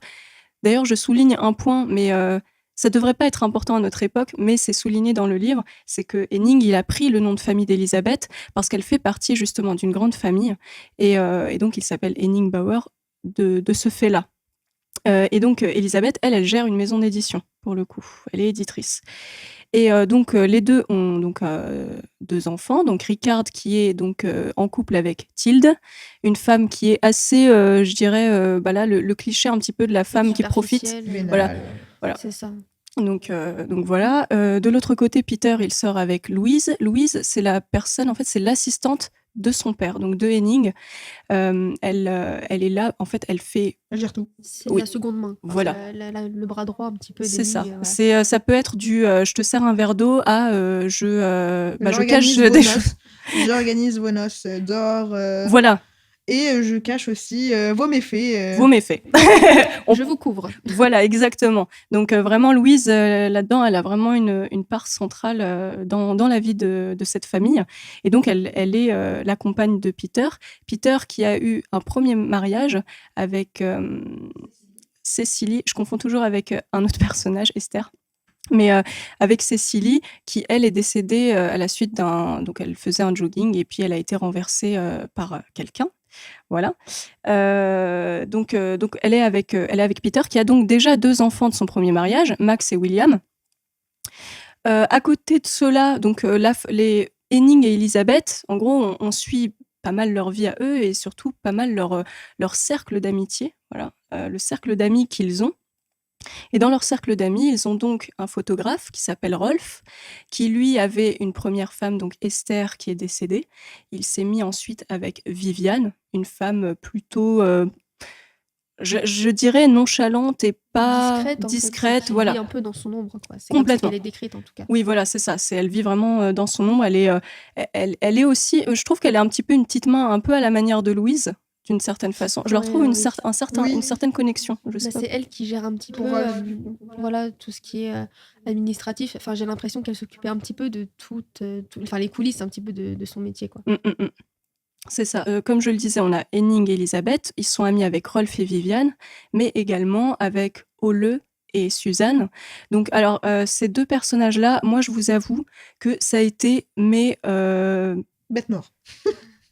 D'ailleurs, je souligne un point, mais ça devrait pas être important à notre époque, mais c'est souligné dans le livre. C'est que Henning, il a pris le nom de famille d'Elisabeth parce qu'elle fait partie justement d'une grande famille. Et donc, il s'appelle Henning Bauer de ce fait-là. Et donc, Elisabeth, elle gère une maison d'édition, pour le coup. Elle est éditrice. Et donc les deux ont donc 2 enfants, donc Ricard qui est donc en couple avec Tilde, une femme qui est assez, je dirais, le cliché un petit peu de la femme qui profite. Voilà. C'est ça. Donc voilà. De l'autre côté, Peter, il sort avec Louise. Louise, c'est la personne, en fait, c'est l'assistante de son père, donc de Henning. Elle est là, en fait, elle gère tout. C'est la seconde main. Voilà. Le bras droit un petit peu. C'est ça. Voilà. Ça peut être du je te sers un verre d'eau à je cache des choses. J'organise vos noces d'or. Voilà. Et je cache aussi vos méfaits. Vos méfaits. Je vous couvre. Voilà, exactement. Donc vraiment, Louise, là-dedans, elle a vraiment une part centrale dans la vie de cette famille. Et donc, elle est la compagne de Peter. Peter qui a eu un premier mariage avec Cécilie. Je confonds toujours avec un autre personnage, Esther. Mais avec Cécilie, qui, elle, est décédée à la suite donc elle faisait un jogging et puis elle a été renversée par quelqu'un. Voilà. Donc elle est avec Peter, qui a donc déjà 2 enfants de son premier mariage, Max et William. À côté de cela, donc les Henning et Elisabeth, en gros, on suit pas mal leur vie à eux et surtout pas mal leur cercle d'amitié. Voilà, le cercle d'amis qu'ils ont. Et dans leur cercle d'amis, ils ont donc un photographe qui s'appelle Rolf, qui lui avait une première femme, donc Esther, qui est décédée. Il s'est mis ensuite avec Viviane, une femme plutôt, je dirais nonchalante et pas Discrète, en fait, discrète, qui voilà. vit un peu dans son ombre, quoi. C'est comme ça Complètement. qu'elle est décrite, en tout cas. Oui, voilà, c'est ça. Elle vit vraiment dans son ombre. Elle est aussi, je trouve qu'elle est un petit peu une petite main, un peu à la manière de Louise, d'une certaine façon. Je leur trouve Ouais, une, oui. Oui. une certaine connexion. Je sais Bah, pas. c'est elle qui gère un petit peu Pour Rolf. voilà, tout ce qui est administratif. Enfin, j'ai l'impression qu'elle s'occupait un petit peu de enfin, les coulisses un petit peu de son métier, quoi. C'est ça. Comme je le disais, on a Henning et Elisabeth. Ils sont amis avec Rolf et Viviane, mais également avec Ole et Suzanne. Donc, alors, ces deux personnages-là, moi, je vous avoue que ça a été mes... Bête noire.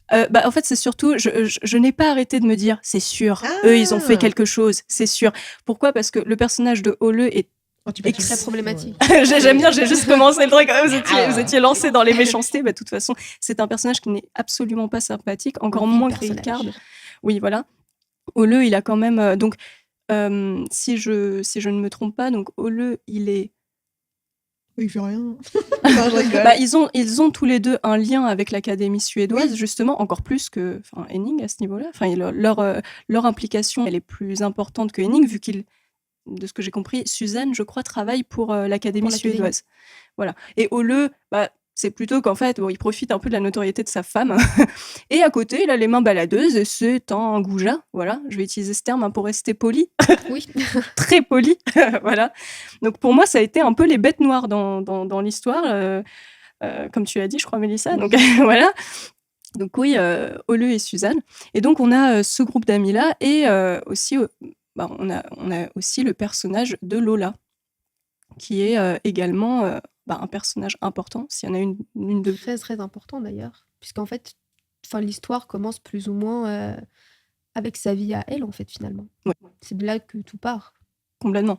en fait, c'est surtout, je n'ai pas arrêté de me dire, c'est sûr, eux, ils ont fait quelque chose, c'est sûr. Pourquoi ? Parce que le personnage de Ole est Très problématique. J'aime bien, j'ai juste commencé le truc. Vous étiez lancé dans les méchancetés. De toute façon, c'est un personnage qui n'est absolument pas sympathique, encore moins que Ricard. Oui, voilà. Ole, il a quand même. Donc, si je ne me trompe pas, donc Ole, il est. Il fait rien. Non, je rigole. Ils ont tous les deux un lien avec l'Académie suédoise, justement, encore plus que Henning à ce niveau-là. Leur implication, elle est plus importante que Henning, vu qu'il. De ce que j'ai compris, Suzanne, je crois, travaille pour l'Académie suédoise. Voilà. Et Ole, c'est plutôt qu'en fait, il profite un peu de la notoriété de sa femme. Et à côté, il a les mains baladeuses, et c'est un goujat. Voilà, je vais utiliser ce terme pour rester poli. Oui. Très poli. Voilà. Donc pour moi, ça a été un peu les bêtes noires dans l'histoire, comme tu l'as dit, je crois, Mélissa. Donc voilà. Donc oui, Ole et Suzanne. Et donc on a ce groupe d'amis-là, et aussi... on a aussi le personnage de Lola, qui est également un personnage important, s'il y en a une de... Très, très important d'ailleurs, puisqu'en fait, l'histoire commence plus ou moins avec sa vie à elle, en fait, finalement. Ouais. C'est de là que tout part. Complètement.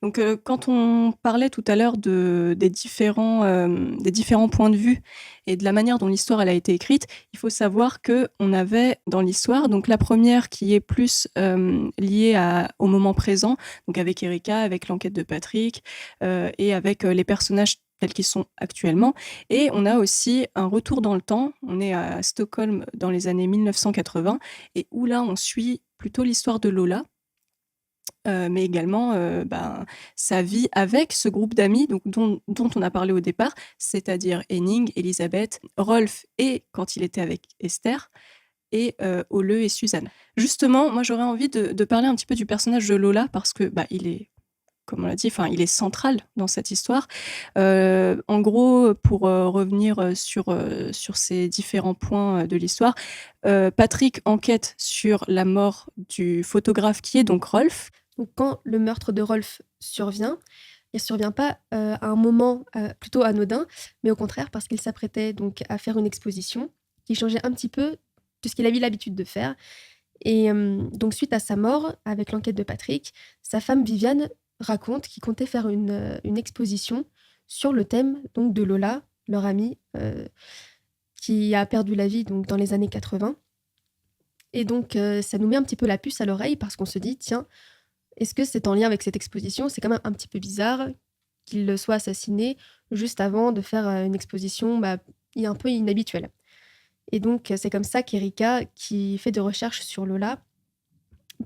Donc, quand on parlait tout à l'heure des différents points de vue et de la manière dont l'histoire elle a été écrite, il faut savoir qu'on avait dans l'histoire, donc la première qui est plus liée au moment présent, donc avec Erika, avec l'enquête de Patrick et avec les personnages tels qu'ils sont actuellement. Et on a aussi un retour dans le temps. On est à Stockholm dans les années 1980 et où là, on suit plutôt l'histoire de Lola. Mais également sa vie avec ce groupe d'amis dont on a parlé au départ, c'est-à-dire Henning, Elisabeth, Rolf et quand il était avec Esther, et Ole et Suzanne. Justement, moi j'aurais envie de parler un petit peu du personnage de Lola parce que il est, comme on l'a dit, il est central dans cette histoire. En gros, pour revenir sur ces différents points de l'histoire, Patrick enquête sur la mort du photographe qui est donc Rolf. Donc, quand le meurtre de Rolf survient, il ne survient pas à un moment plutôt anodin, mais au contraire parce qu'il s'apprêtait donc à faire une exposition qui changeait un petit peu de ce qu'il avait l'habitude de faire. Et donc, suite à sa mort, avec l'enquête de Patrick, sa femme Viviane raconte qu'il comptait faire une exposition sur le thème donc, de Lola, leur amie, qui a perdu la vie donc, dans les années 80. Et donc, ça nous met un petit peu la puce à l'oreille parce qu'on se dit, tiens, est-ce que c'est en lien avec cette exposition ? C'est quand même un petit peu bizarre qu'il soit assassiné juste avant de faire une exposition un peu inhabituelle. Et donc, c'est comme ça qu'Erika, qui fait des recherches sur Lola,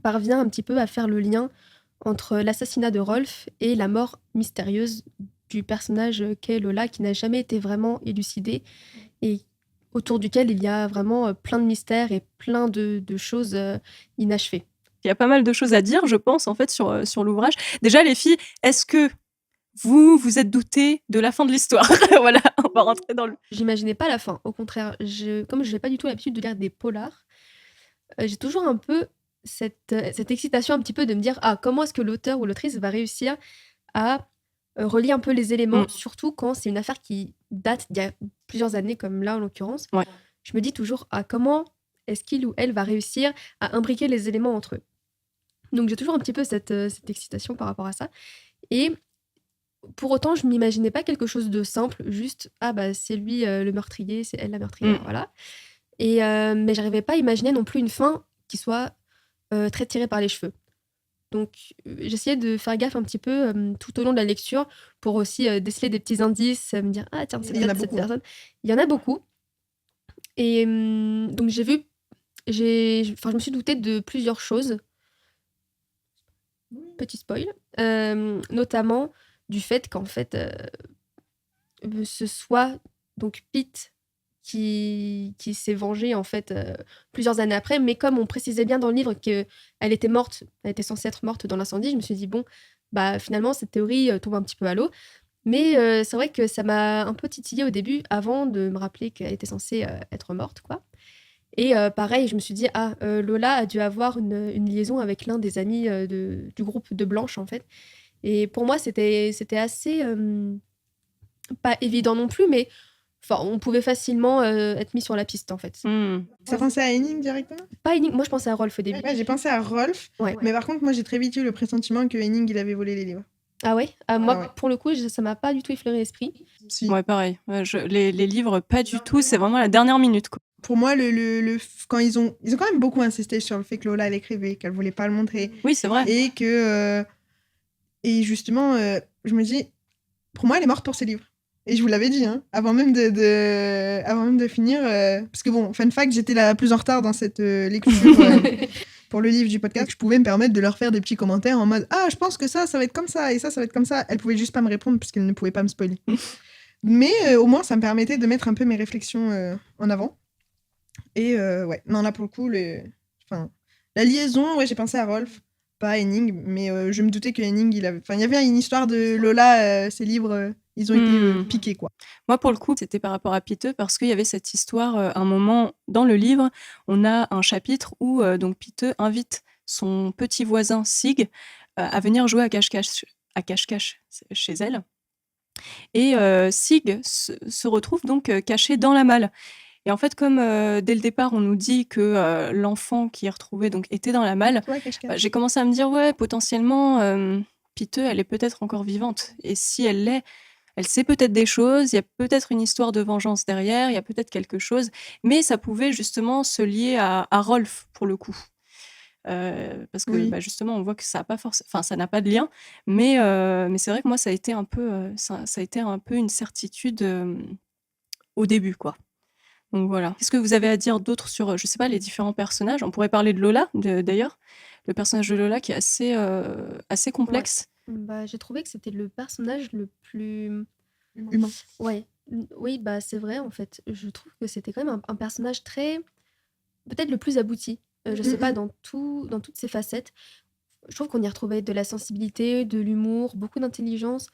parvient un petit peu à faire le lien entre l'assassinat de Rolf et la mort mystérieuse du personnage qu'est Lola, qui n'a jamais été vraiment élucidé et autour duquel il y a vraiment plein de mystères et plein de choses inachevées. Il y a pas mal de choses à dire, je pense, en fait, sur l'ouvrage. Déjà, les filles, est-ce que vous êtes doutées de la fin de l'histoire ? Voilà, on va rentrer dans le... J'imaginais pas la fin. Au contraire, comme je n'ai pas du tout l'habitude de lire des polars, j'ai toujours un peu cette excitation un petit peu de me dire comment est-ce que l'auteur ou l'autrice va réussir à relier un peu les éléments, surtout quand c'est une affaire qui date d'il y a plusieurs années, comme là en l'occurrence. Ouais. Je me dis toujours comment est-ce qu'il ou elle va réussir à imbriquer les éléments entre eux. Donc j'ai toujours un petit peu cette excitation par rapport à ça. Et pour autant, je ne m'imaginais pas quelque chose de simple, juste c'est lui le meurtrier, c'est elle la meurtrière, voilà. Et mais j'arrivais pas à imaginer non plus une fin qui soit très tirée par les cheveux. Donc, j'essayais de faire gaffe un petit peu tout au long de la lecture pour aussi déceler des petits indices, me dire ah tiens, c'est Il y en a peut-être cette beaucoup, hein. personne. Il y en a beaucoup. Et donc, je me suis doutée de plusieurs choses. Petit spoil. Notamment du fait qu'en fait, ce soit donc Pete qui s'est vengé en fait plusieurs années après, mais comme on précisait bien dans le livre qu'elle était morte, elle était censée être morte dans l'incendie, je me suis dit bon, bah finalement cette théorie tombe un petit peu à l'eau. Mais c'est vrai que ça m'a un peu titillée au début avant de me rappeler qu'elle était censée être morte, quoi. Et pareil, je me suis dit ah Lola a dû avoir une liaison avec l'un des amis du groupe de Blanche en fait. Et pour moi c'était assez pas évident non plus, mais enfin, on pouvait facilement être mis sur la piste, en fait. T'as pensé à Henning directement? Pas Henning, moi je pensais à Rolf au début. Ouais, j'ai pensé à Rolf, Ouais. mais par contre, moi, j'ai très vite eu le pressentiment que Henning, il avait volé les livres. Ah ouais Moi, ouais. pour le coup, ça m'a pas du tout effleuré l'esprit. Si. Ouais, pareil. Ouais, les livres, pas du tout. C'est vraiment la dernière minute, quoi. Pour moi, quand ils ont quand même beaucoup insisté sur le fait que Lola, elle écrivait, qu'elle voulait pas le montrer. Oui, c'est vrai. Et que... et justement, je me dis, pour moi, elle est morte pour ses livres. Et je vous l'avais dit, hein, avant même de finir. Parce que bon, fun fact, j'étais la plus en retard dans cette lecture pour le livre du podcast. Je pouvais me permettre de leur faire des petits commentaires en mode ah, je pense que ça va être comme ça et ça va être comme ça. Elle pouvait juste pas me répondre puisqu'elle ne pouvait pas me spoiler. Mais au moins, ça me permettait de mettre un peu mes réflexions en avant. Et ouais, non, là pour le coup, la liaison, ouais, j'ai pensé à Rolf, pas à Henning, mais je me doutais que Henning, il y avait une histoire de Lola, ses livres, ils ont été piqués, quoi. Moi, pour le coup, c'était par rapport à Piteux parce qu'il y avait cette histoire, un moment dans le livre, on a un chapitre où donc Piteux invite son petit voisin Sig à venir jouer à cache-cache chez elle. Et Sig se retrouve donc caché dans la malle. Et en fait, comme dès le départ, on nous dit que l'enfant qui est retrouvé donc, était dans la malle, Ouais, cache-cache. j'ai commencé à me dire, ouais, potentiellement, Piteux, elle est peut-être encore vivante. Et si elle l'est, elle sait peut-être des choses, il y a peut-être une histoire de vengeance derrière, il y a peut-être quelque chose, mais ça pouvait justement se lier à Rolf, pour le coup. Parce que Oui. justement, on voit que ça n'a pas ça n'a pas de lien, mais c'est vrai que moi, ça a été un peu, ça a été un peu une certitude au début, quoi. Donc voilà. Qu'est-ce que vous avez à dire d'autre sur, je sais pas, les différents personnages? On pourrait parler de Lola, d'ailleurs. Le personnage de Lola qui est assez complexe. Bah, j'ai trouvé que c'était le personnage le plus Humain. Ouais. Oui, bah c'est vrai en fait. Je trouve que c'était quand même un personnage très peut-être le plus abouti. Je sais pas dans toutes ses facettes. Je trouve qu'on y retrouvait de la sensibilité, de l'humour, beaucoup d'intelligence.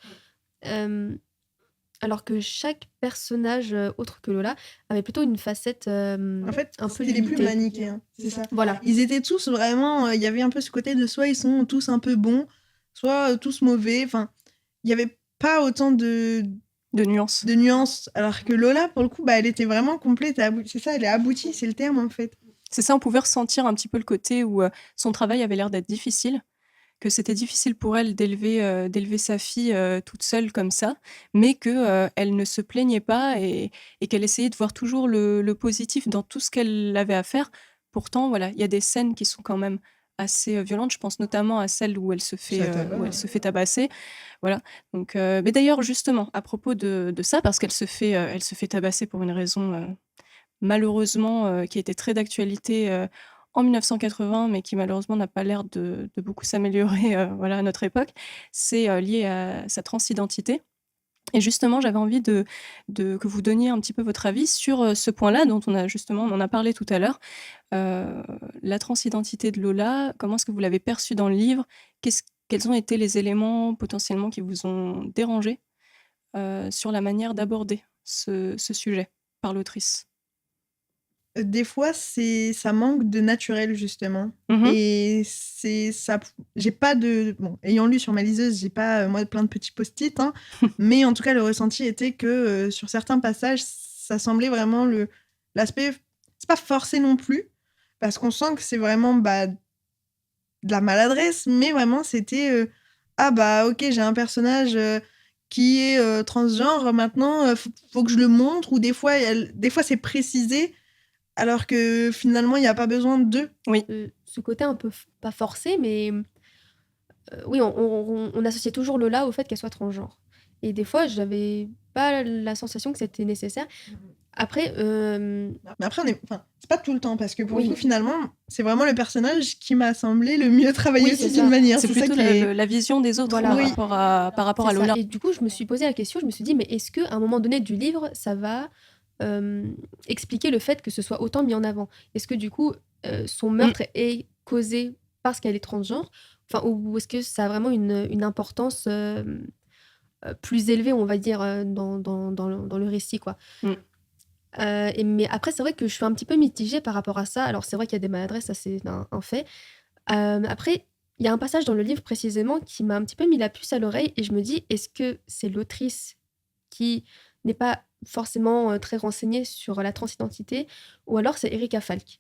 Alors que chaque personnage autre que Lola avait plutôt une facette En fait, un peu c'était les plus limitée. manichéens, c'est ça. Voilà. Ils étaient tous vraiment... Il y avait un peu ce côté de soit ils sont tous un peu bons, soit tous mauvais. Enfin, il n'y avait pas autant de nuances. De nuances. Alors que Lola, pour le coup, bah, elle était vraiment complète. C'est ça, elle est aboutie, c'est le terme en fait. C'est ça, on pouvait ressentir un petit peu le côté où son travail avait l'air d'être difficile, que c'était difficile pour elle d'élever sa fille toute seule comme ça, mais qu'elle ne se plaignait pas et qu'elle essayait de voir toujours le positif dans tout ce qu'elle avait à faire. Pourtant, voilà, il y a des scènes qui sont quand même assez violentes. Je pense notamment à celle où elle se fait tabasser. Voilà. Donc, mais d'ailleurs, justement, à propos de ça, parce qu'elle se fait tabasser pour une raison malheureusement qui était très d'actualité en 1980, mais qui malheureusement n'a pas l'air de beaucoup s'améliorer voilà, à notre époque, c'est lié à sa transidentité. Et justement, j'avais envie que vous donniez un petit peu votre avis sur ce point-là, dont on en a parlé tout à l'heure. La transidentité de Lola, comment est-ce que vous l'avez perçue dans le livre? Quels ont été les éléments potentiellement qui vous ont dérangé sur la manière d'aborder ce sujet par l'autrice? Des fois, ça manque de naturel, justement. Et c'est ça. J'ai pas de. Bon, ayant lu sur ma liseuse, j'ai pas, moi, plein de petits post-it, hein, mais en tout cas, le ressenti était que sur certains passages, ça semblait vraiment l'aspect. C'est pas forcé non plus, parce qu'on sent que c'est vraiment de la maladresse, mais vraiment, c'était ah bah, ok, j'ai un personnage qui est transgenre, maintenant, faut que je le montre, ou des fois, c'est précisé. Alors que finalement, il n'y a pas besoin d'eux. Oui. Ce côté un peu pas forcé, mais oui, on associait toujours Lola au fait qu'elle soit transgenre. Et des fois, j'avais pas la sensation que c'était nécessaire. Après, Mais après, enfin, c'est pas tout le temps, parce que pour le coup, oui, finalement, c'est vraiment le personnage qui m'a semblé le mieux travaillé oui, aussi c'est d'une ça. manière. C'est C'est ça plutôt qui est. la vision des autres Voilà. par rapport à C'est ça. Lola. Et du coup, je me suis posé la question, je me suis dit, mais est-ce qu'à un moment donné du livre, ça va expliquer le fait que ce soit autant mis en avant? Est-ce que du coup, son meurtre est causé parce qu'elle est transgenre? Enfin, ou est-ce que ça a vraiment une importance plus élevée, on va dire, dans le récit, quoi? Mm. Mais après, c'est vrai que je suis un petit peu mitigée par rapport à ça. Alors, c'est vrai qu'il y a des maladresses, ça c'est un fait. Après, il y a un passage dans le livre précisément qui m'a un petit peu mis la puce à l'oreille et je me dis, est-ce que c'est l'autrice qui n'est pas forcément très renseignée sur la transidentité ou alors c'est Erika Falk?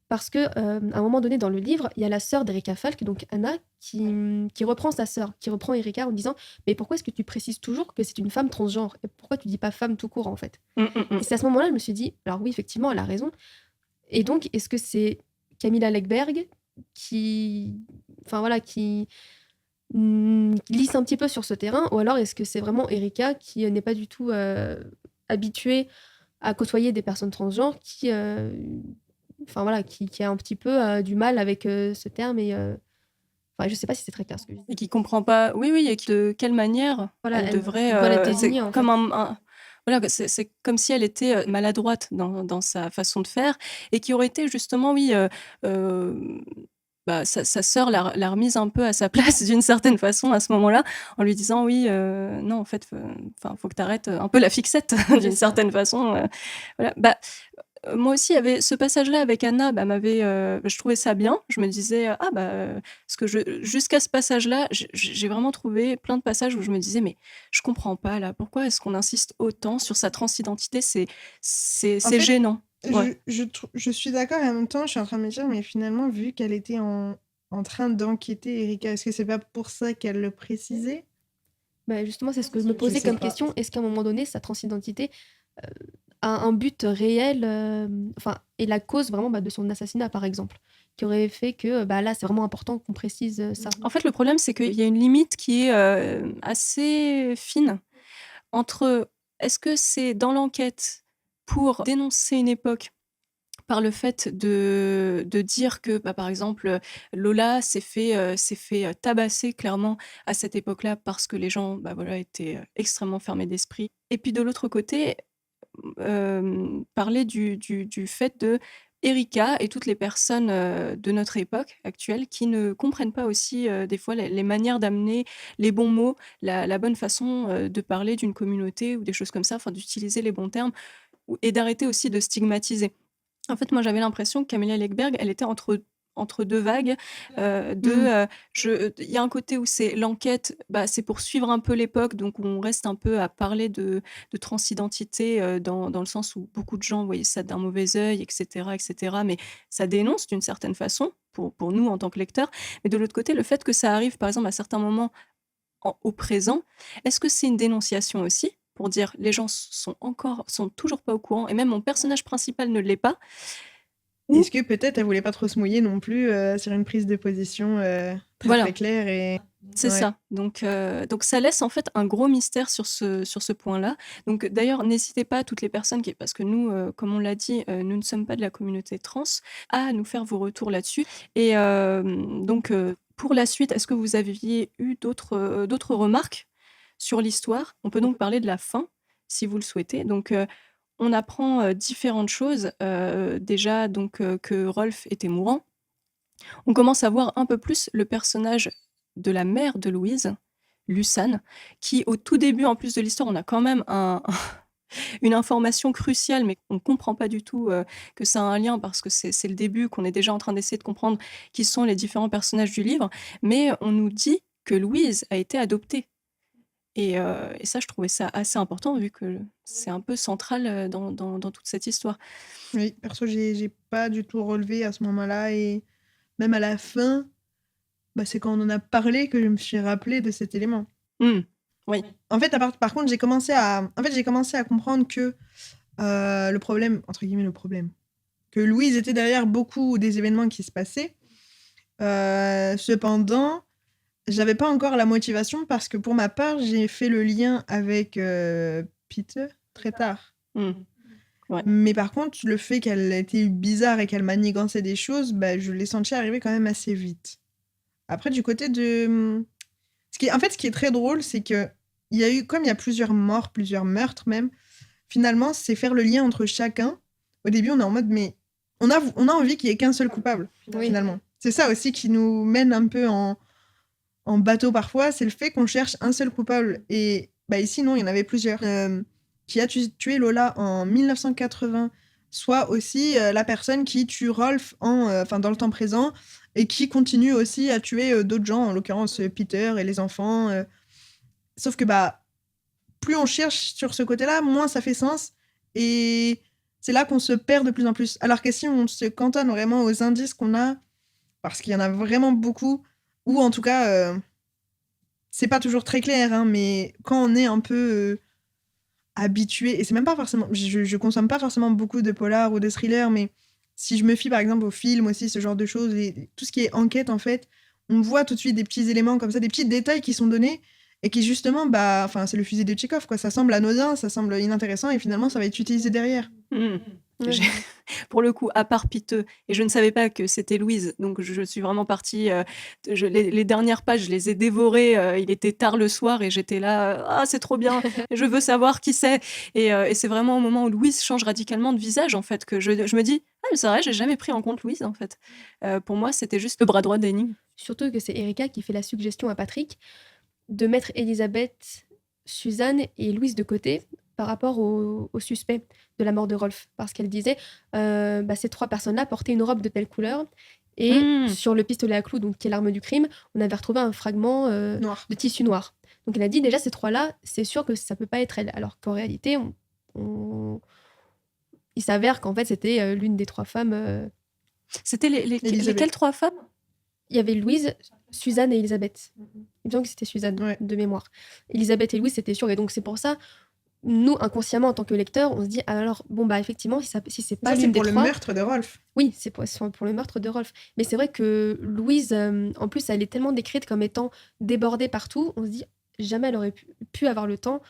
Parce que à un moment donné dans le livre, il y a la sœur d'Erika Falk, donc Anna, qui reprend sa sœur, qui reprend Erika en disant mais pourquoi est-ce que tu précises toujours que c'est une femme transgenre et pourquoi tu dis pas femme tout court en fait? Et c'est à ce moment-là je me suis dit alors oui effectivement elle a raison et donc est-ce que c'est Camilla Läckberg qui enfin voilà qui glisse un petit peu sur ce terrain ou alors est-ce que c'est vraiment Erika qui n'est pas du tout habituée à côtoyer des personnes transgenres qui enfin voilà qui a un petit peu du mal avec ce terme et enfin je sais pas si c'est très clair ce que je dis. Et qui comprend pas, oui, et de quelle manière Voilà, elle elle devrait. doit l'être C'est désignée en comme fait. voilà, c'est comme si elle était maladroite dans sa façon de faire et qui aurait été justement, oui, bah, sa sœur l'a remise un peu à sa place d'une certaine façon à ce moment-là, en lui disant oui, non, en fait, faut que tu arrêtes un peu la fixette d'une C'est ça. certaine façon. Voilà. Bah, moi aussi, il y avait ce passage-là avec Anna, bah, je trouvais ça bien. Je me disais, ah bah, parce que jusqu'à ce passage-là, j'ai vraiment trouvé plein de passages où je me disais, mais je comprends pas là, pourquoi est-ce qu'on insiste autant sur sa transidentité? En C'est fait, gênant. Ouais. je suis d'accord et en même temps, je suis en train de me dire, mais finalement, vu qu'elle était en train d'enquêter, Erika, est-ce que c'est pas pour ça qu'elle le précisait? Bah, justement c'est ce que je me Je posais sais comme pas. question, est-ce qu'à un moment donné sa transidentité un but réel, enfin, et la cause vraiment bah, de son assassinat, par exemple, qui aurait fait que bah, là, c'est vraiment important qu'on précise ça. En fait, le problème, c'est qu'il y a une limite qui est assez fine entre est-ce que c'est dans l'enquête pour dénoncer une époque par le fait de dire que, bah, par exemple, Lola s'est fait tabasser clairement à cette époque-là parce que les gens, bah, voilà, étaient extrêmement fermés d'esprit. Et puis de l'autre côté, parler du fait de Erika et toutes les personnes de notre époque actuelle qui ne comprennent pas aussi des fois les manières d'amener les bons mots, la bonne façon de parler d'une communauté ou des choses comme ça, enfin d'utiliser les bons termes et d'arrêter aussi de stigmatiser. En fait, moi, j'avais l'impression que Camélia Legberg, elle était entre 2 vagues, il y a un côté où c'est l'enquête, bah, c'est pour suivre un peu l'époque, donc on reste un peu à parler de transidentité, dans le sens où beaucoup de gens voyaient ça d'un mauvais œil et cetera, mais ça dénonce d'une certaine façon pour nous en tant que lecteurs. Mais de l'autre côté, le fait que ça arrive, par exemple, à certains moments au présent, est-ce que c'est une dénonciation aussi? Pour dire les gens sont toujours pas au courant et même mon personnage principal ne l'est pas. Est-ce que peut-être elle voulait pas trop se mouiller non plus sur une prise de position très Voilà, très claire et c'est ouais. ça. Donc ça laisse en fait un gros mystère sur ce point-là. Donc d'ailleurs, n'hésitez pas, toutes les personnes parce que nous, comme on l'a dit, nous ne sommes pas de la communauté trans, à nous faire vos retours là-dessus. Et donc pour la suite, est-ce que vous aviez eu d'autres remarques sur l'histoire? On peut donc parler de la fin, si vous le souhaitez. Donc on apprend différentes choses. Déjà donc que Rolf était mourant. On commence à voir un peu plus le personnage de la mère de Louise, Luçanne, qui au tout début en plus de l'histoire, on a quand même une information cruciale, mais on ne comprend pas du tout que ça a un lien parce que c'est le début, qu'on est déjà en train d'essayer de comprendre qui sont les différents personnages du livre, mais on nous dit que Louise a été adoptée. Et ça, je trouvais ça assez important vu que c'est un peu central dans toute cette histoire. Oui, perso, j'ai pas du tout relevé à ce moment-là et même à la fin, bah, c'est quand on en a parlé que je me suis rappelée de cet élément. Oui. En fait, par contre, j'ai commencé à comprendre que le problème, entre guillemets, que Louise était derrière beaucoup des événements qui se passaient. Cependant, j'avais pas encore la motivation parce que pour ma part, j'ai fait le lien avec Peter très tard. Hmm. Ouais. Mais par contre, le fait qu'elle était bizarre et qu'elle manigançait des choses, bah, je l'ai senti arriver quand même assez vite. Après, du côté de... ce qui est très drôle, c'est que comme il y a plusieurs morts, plusieurs meurtres même, finalement, c'est faire le lien entre chacun. Au début, on est en mode, mais on a envie qu'il y ait qu'un seul coupable, Oui. finalement. C'est ça aussi qui nous mène un peu en bateau parfois, c'est le fait qu'on cherche un seul coupable. Et bah, ici, non, il y en avait plusieurs. Qui a tué Lola en 1980, soit aussi la personne qui tue Rolf dans le temps présent et qui continue aussi à tuer d'autres gens, en l'occurrence Peter et les enfants. Sauf que bah, plus on cherche sur ce côté-là, moins ça fait sens. Et c'est là qu'on se perd de plus en plus. Alors que si on se cantonne vraiment aux indices qu'on a, parce qu'il y en a vraiment beaucoup, ou en tout cas, c'est pas toujours très clair, hein, mais quand on est un peu habitué, et c'est même pas forcément, je consomme pas forcément beaucoup de polars ou de thrillers, mais si je me fie par exemple aux films aussi, ce genre de choses, et tout ce qui est enquête en fait, on voit tout de suite des petits éléments comme ça, des petits détails qui sont donnés, et qui justement, bah, c'est le fusil de Tchekhov, quoi. Ça semble anodin, ça semble inintéressant, et finalement ça va être utilisé derrière. Hmm. Ouais. J'ai- Pour le coup, à part Piteux, et je ne savais pas que c'était Louise, donc je suis vraiment partie. Les dernières pages, je les ai dévorées. Il était tard le soir et j'étais là, ah, c'est trop bien, je veux savoir qui c'est. Et c'est vraiment au moment où Louise change radicalement de visage, en fait, que je me dis, ah, mais c'est vrai, j'ai jamais pris en compte Louise, en fait. Pour moi, c'était juste le bras droit d'Annie. Surtout que c'est Erika qui fait la suggestion à Patrick de mettre Elisabeth, Suzanne et Louise de côté par rapport au suspect de la mort de Rolf. Parce qu'elle disait, ces trois personnes-là portaient une robe de telle couleur. Et sur le pistolet à clous, donc, qui est l'arme du crime, on avait retrouvé un fragment Noir. de tissu noir. Donc elle a dit, déjà, ces trois-là, c'est sûr que ça peut pas être elle. Alors qu'en réalité, il s'avère qu'en fait, c'était l'une des trois femmes. C'était Elisabeth. lesquelles trois femmes? Il y avait Louise, Suzanne et Elisabeth. Il me semble que c'était Suzanne, Ouais. de mémoire. Elisabeth et Louise, c'était sûr. Et donc, c'est pour ça, nous, inconsciemment, en tant que lecteurs, on se dit, ah, alors, bon, bah, effectivement, si c'est pas Ça, c'est l'une des pour le trois... meurtre de Rolf. Oui, c'est pour le meurtre de Rolf. Mais c'est vrai que Louise, en plus, elle est tellement décrite comme étant débordée partout, on se dit, jamais elle aurait pu avoir le temps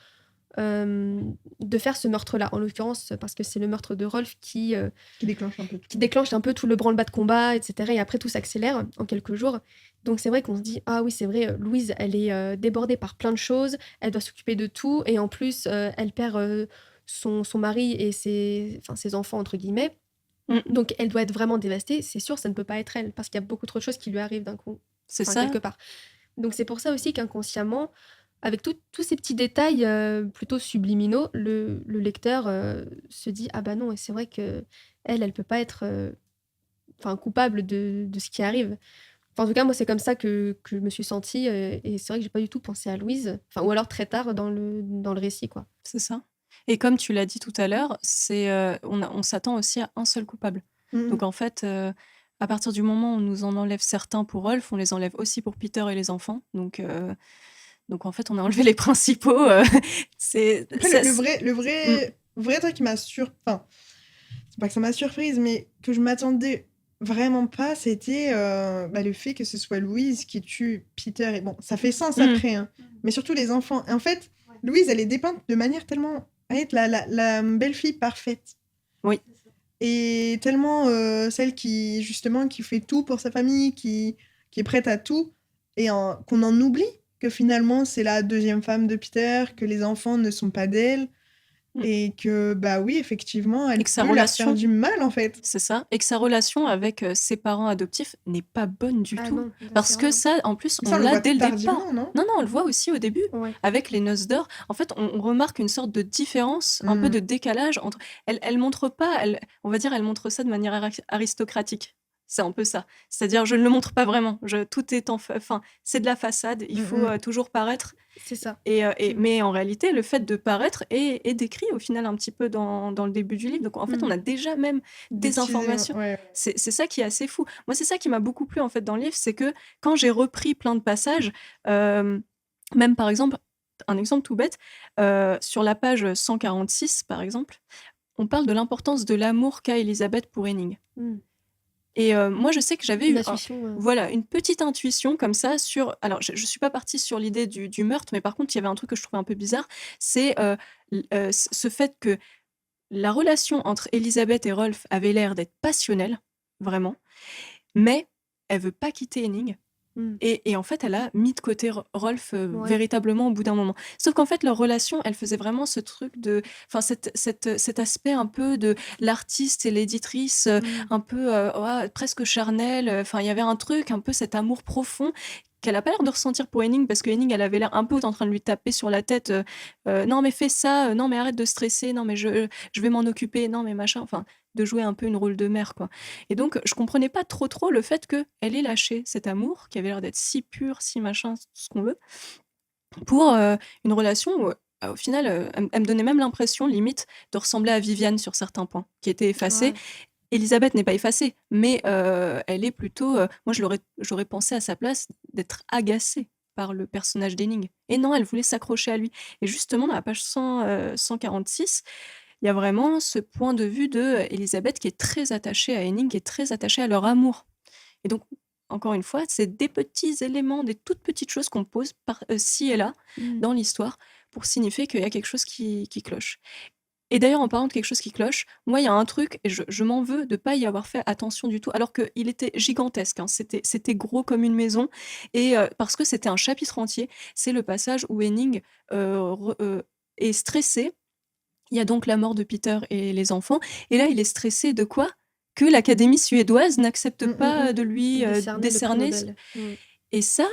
de faire ce meurtre-là. En l'occurrence, parce que c'est le meurtre de Rolf qui déclenche un peu tout. qui déclenche un peu tout le branle-bas de combat, etc. Et après, tout s'accélère en quelques jours. Donc, c'est vrai qu'on se dit, ah oui, c'est vrai, Louise, elle est débordée par plein de choses, elle doit s'occuper de tout, et en plus, elle perd son mari et ses enfants, entre guillemets. Donc, elle doit être vraiment dévastée. C'est sûr, ça ne peut pas être elle, parce qu'il y a beaucoup trop de choses qui lui arrivent d'un coup. C'est ça. Quelque part. Donc, c'est pour ça aussi qu'inconsciemment, avec tous ces petits détails plutôt subliminaux, le lecteur se dit, ah bah non, et c'est vrai que elle peut pas être coupable de ce qui arrive. En tout cas, moi, c'est comme ça que je me suis sentie, et c'est vrai que j'ai pas du tout pensé à Louise, ou alors très tard dans le récit, quoi. C'est ça. Et comme tu l'as dit tout à l'heure, on s'attend aussi à un seul coupable. Donc en fait, à partir du moment où on nous en enlève certains pour Rolf, on les enlève aussi pour Peter et les enfants. Donc en fait, on a enlevé les principaux. Après, le vrai truc qui m'a c'est pas que ça m'a surprise, mais que je m'attendais vraiment pas, c'était le fait que ce soit Louise qui tue Peter. Et bon, ça fait sens après, hein, mais surtout les enfants. Et en fait, Louise, elle est dépeinte de manière tellement à être la belle-fille parfaite. Oui. Et tellement celle qui, justement, qui fait tout pour sa famille, qui est prête à tout, et qu'on en oublie que finalement, c'est la deuxième femme de Peter, que les enfants ne sont pas d'elle. Et que, bah oui, effectivement, elle peut leur faire du mal, en fait. C'est ça. Et que sa relation avec ses parents adoptifs n'est pas bonne du tout. Non, parce que ça, en plus, on l'a dès le départ. Non, on le voit aussi au début, avec les noces d'or. En fait, on remarque une sorte de différence, un peu de décalage entre... Elle montre pas, on va dire, elle montre ça de manière aristocratique. C'est un peu ça. C'est-à-dire, je ne le montre pas vraiment. Tout est c'est de la façade. Il faut toujours paraître. C'est ça. Mais en réalité, le fait de paraître est décrit au final un petit peu dans le début du livre. Donc en fait, on a déjà même des informations. Ouais. C'est ça qui est assez fou. Moi, c'est ça qui m'a beaucoup plu en fait dans le livre, c'est que quand j'ai repris plein de passages, même par exemple, un exemple tout bête, sur la page 146 par exemple, on parle de l'importance de l'amour qu'a Elisabeth pour Henning. Et moi, je sais que j'avais Une eu intuition. voilà, une petite intuition comme ça sur alors je suis pas partie sur l'idée du meurtre, mais par contre, il y avait un truc que je trouvais un peu bizarre, c'est, ce fait que la relation entre Elizabeth et Rolf avait l'air d'être passionnelle, vraiment, mais elle veut pas quitter Henning. Mm. Et en fait, elle a mis de côté Rolf Ouais. véritablement au bout d'un moment. Sauf qu'en fait, leur relation, elle faisait vraiment ce truc de. Enfin, cet aspect un peu de l'artiste et l'éditrice, Mm. un peu ouais, presque charnel. Enfin, il y avait un truc, un peu cet amour profond qu'elle a pas l'air de ressentir pour Henning, parce que Henning, elle avait l'air un peu en train de lui taper sur la tête. Non, mais fais ça, non, mais arrête de stresser, non, mais je vais m'en occuper, non, mais machin. Enfin, de jouer un peu une rôle de mère, quoi. Et donc, je comprenais pas trop le fait qu'elle ait lâché cet amour, qui avait l'air d'être si pur, si machin, tout ce qu'on veut, pour une relation où, au final, elle me donnait même l'impression, limite, de ressembler à Viviane sur certains points, qui était effacée. Ouais. Elisabeth n'est pas effacée, mais elle est plutôt. Moi, j'aurais pensé à sa place d'être agacée par le personnage d'Henning. Et non, elle voulait s'accrocher à lui. Et justement, dans la page 146, il y a vraiment ce point de vue de Elisabeth qui est très attachée à Henning, qui est très attachée à leur amour. Et donc, encore une fois, c'est des petits éléments, des toutes petites choses qu'on pose ci et là Mm. dans l'histoire pour signifier qu'il y a quelque chose qui cloche. Et d'ailleurs, en parlant de quelque chose qui cloche, moi, il y a un truc, et je m'en veux de ne pas y avoir fait attention du tout, alors qu'il était gigantesque, hein, c'était gros comme une maison, et parce que c'était un chapitre entier, c'est le passage où Henning est stressé. Il y a donc la mort de Peter et les enfants. Et là, il est stressé de quoi? Que l'Académie suédoise n'accepte pas de lui Décerner le prix décerner. Nobel. Et ça,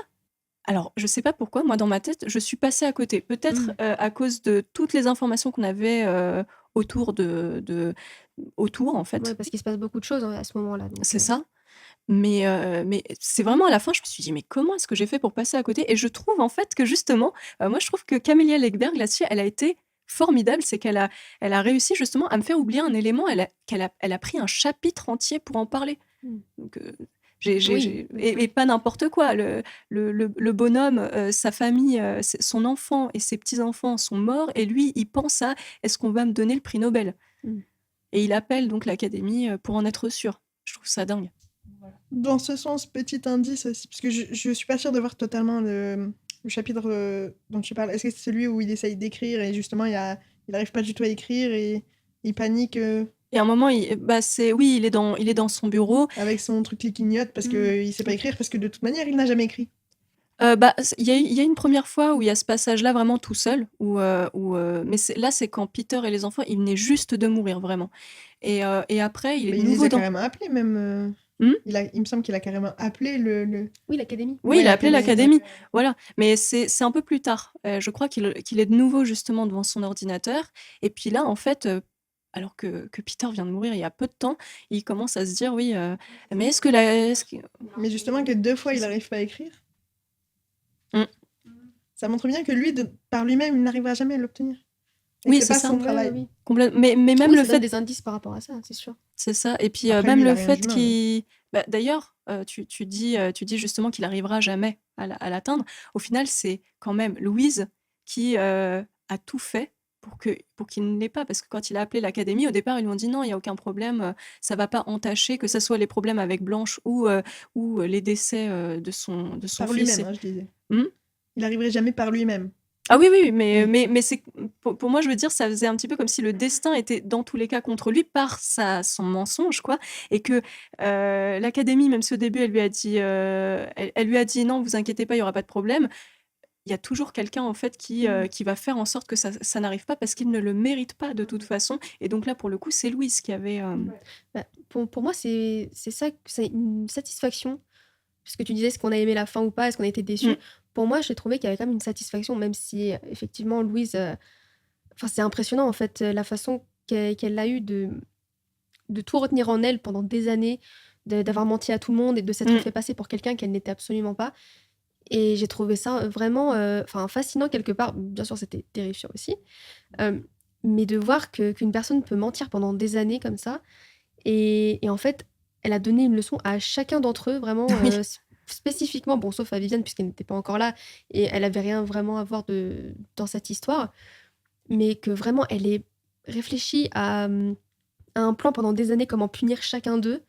alors, je sais pas pourquoi, moi, dans ma tête, je suis passée à côté. Peut-être Mm. à cause de toutes les informations qu'on avait autour autour, en Ouais, fait. parce qu'il se passe beaucoup de choses à ce moment-là. Donc, C'est ça. Mais c'est vraiment à la fin, je me suis dit: «Mais comment est-ce que j'ai fait pour passer à côté?» Et je trouve en fait que justement, moi je trouve que Camélia Legberg là-dessus, elle a été formidable. C'est qu'elle a réussi justement à me faire oublier un élément, elle a pris un chapitre entier pour en parler. Mm. Donc Oui, oui. et pas n'importe quoi. Le bonhomme, sa famille, son enfant et ses petits-enfants sont morts et lui, il pense à: «Est-ce qu'on va me donner le prix Nobel?» Mm. Et il appelle donc l'académie, pour en être sûr. Je trouve ça dingue. Dans ce sens, petit indice aussi, parce que je suis pas sûre de voir totalement le chapitre dont tu parles. Est-ce que c'est celui où il essaye d'écrire et justement il arrive pas du tout à écrire et il panique Et à un moment, oui, il est dans son bureau. avec son truc qui clignote parce qu'il sait pas écrire, parce que de toute manière il n'a jamais écrit. Il y a une première fois où il y a ce passage-là vraiment tout seul, mais là, c'est quand Peter et les enfants, il venait juste de mourir vraiment. Et après, il est Mais de il les nouveau a dans. carrément appelés même. Hmm. Il me semble qu'il a carrément appelé le... Oui, l'académie. Oui, Ouais, il a appelé l'académie. l'académie, voilà. Mais c'est un peu plus tard. Je crois qu'il est de nouveau justement devant son ordinateur. Et puis là, en fait, alors que Peter vient de mourir il y a peu de temps, il commence à se dire, oui, mais Mais justement que 2 fois il n'arrive pas à écrire. Mm. Ça montre bien que lui, par lui-même, il n'arrivera jamais à l'obtenir. Et Oui, que c'est c'est pas ça. son Ouais, travail. oui. Mais même Oui, le ça donne fait. des indices par rapport à ça, c'est sûr. C'est ça. Et puis Après, même lui, il a le rien fait d'humain, qu'il. D'ailleurs, tu dis justement qu'il n'arrivera jamais à l'atteindre. Au final, c'est quand même Louise qui a tout fait pour qu'il ne l'ait pas. Parce que quand il a appelé l'académie, au départ, ils lui ont dit non, il n'y a aucun problème, ça va pas entacher, que ce soit les problèmes avec Blanche ou les décès de son Par fils. lui-même, hein, je disais. Hmm. Il n'arriverait jamais par lui-même. Ah oui, mais, Oui. mais c'est, pour moi, je veux dire, ça faisait un petit peu comme si le destin était dans tous les cas contre lui par son mensonge, quoi. Et que l'académie, même si au début, elle lui a dit, non, vous inquiétez pas, il y aura pas de problème. Il y a toujours quelqu'un, en fait, qui va faire en sorte que ça n'arrive pas parce qu'il ne le mérite pas de toute façon. Et donc là, pour le coup, c'est Louise qui avait. Bah, pour moi, c'est ça, c'est une satisfaction. Puisque tu disais, est-ce qu'on a aimé la fin ou pas, est-ce qu'on a été déçu. Mm. Pour moi, j'ai trouvé qu'il y avait quand même une satisfaction, même si effectivement Louise, enfin c'est impressionnant en fait la façon qu'elle a eu de tout retenir en elle pendant des années, d'avoir menti à tout le monde et de s'être fait passer pour quelqu'un qu'elle n'était absolument pas. Et j'ai trouvé ça vraiment fascinant quelque part. Bien sûr, c'était terrifiant aussi. Mais de voir qu'une personne peut mentir pendant des années comme ça. Et en fait, elle a donné une leçon à chacun d'entre eux, vraiment Oui. spécifiquement, bon, sauf à Viviane, puisqu'elle n'était pas encore là, et elle avait rien vraiment à voir dans cette histoire. Mais que vraiment, elle ait réfléchi à un plan pendant des années, comment punir chacun d'eux.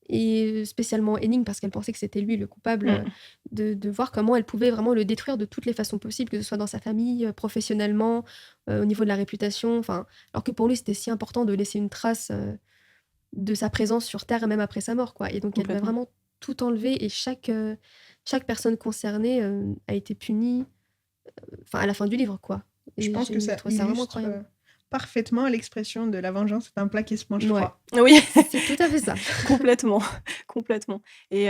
et spécialement Henning parce qu'elle pensait que c'était lui le coupable, de voir comment elle pouvait vraiment le détruire de toutes les façons possibles, que ce soit dans sa famille, professionnellement, au niveau de la réputation, enfin, alors que pour lui c'était si important de laisser une trace de sa présence sur Terre même après sa mort, quoi. Et donc elle va Complètement. vraiment tout enlever et chaque personne concernée a été punie, enfin à la fin du livre, quoi. Je Et pense que j'ai ça trouvé ça vraiment illustre incroyable. parfaitement l'expression de la vengeance est un plat qui se mange Ouais, froid. Oui, c'est tout à fait ça. complètement, complètement. Et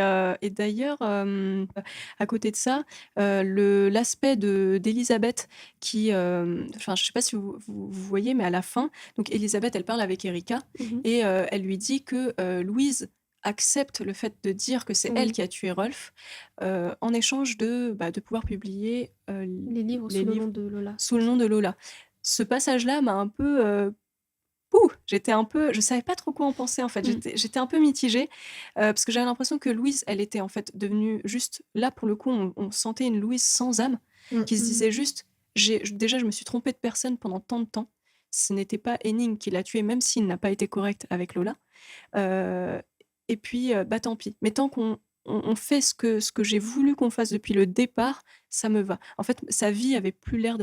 d'ailleurs, à côté de ça, l'aspect d'Elisabeth qui, enfin, je sais pas si vous voyez, mais à la fin, donc Elisabeth, elle parle avec Erika Mhm. et elle lui dit que Louise accepte le fait de dire que c'est elle Oui, qui a tué Rolf en échange de pouvoir publier les livres les sous le nom livres de Lola. sous le nom de Lola. Ce passage-là m'a un peu ouh! J'étais un peu je savais pas trop quoi en penser, en fait. Mm. J'étais un peu mitigée, parce que j'avais l'impression que Louise, elle était, en fait, devenue juste là, pour le coup, on sentait une Louise sans âme, Mm. qui se Mhm. disait juste: déjà, je me suis trompée de personne pendant tant de temps. Ce n'était pas Henning qui l'a tué, même s'il n'a pas été correct avec Lola. Heu et puis, bah, tant pis. Mais tant qu'on fait ce que j'ai voulu qu'on fasse depuis le départ, ça me va. En fait, sa vie avait plus l'air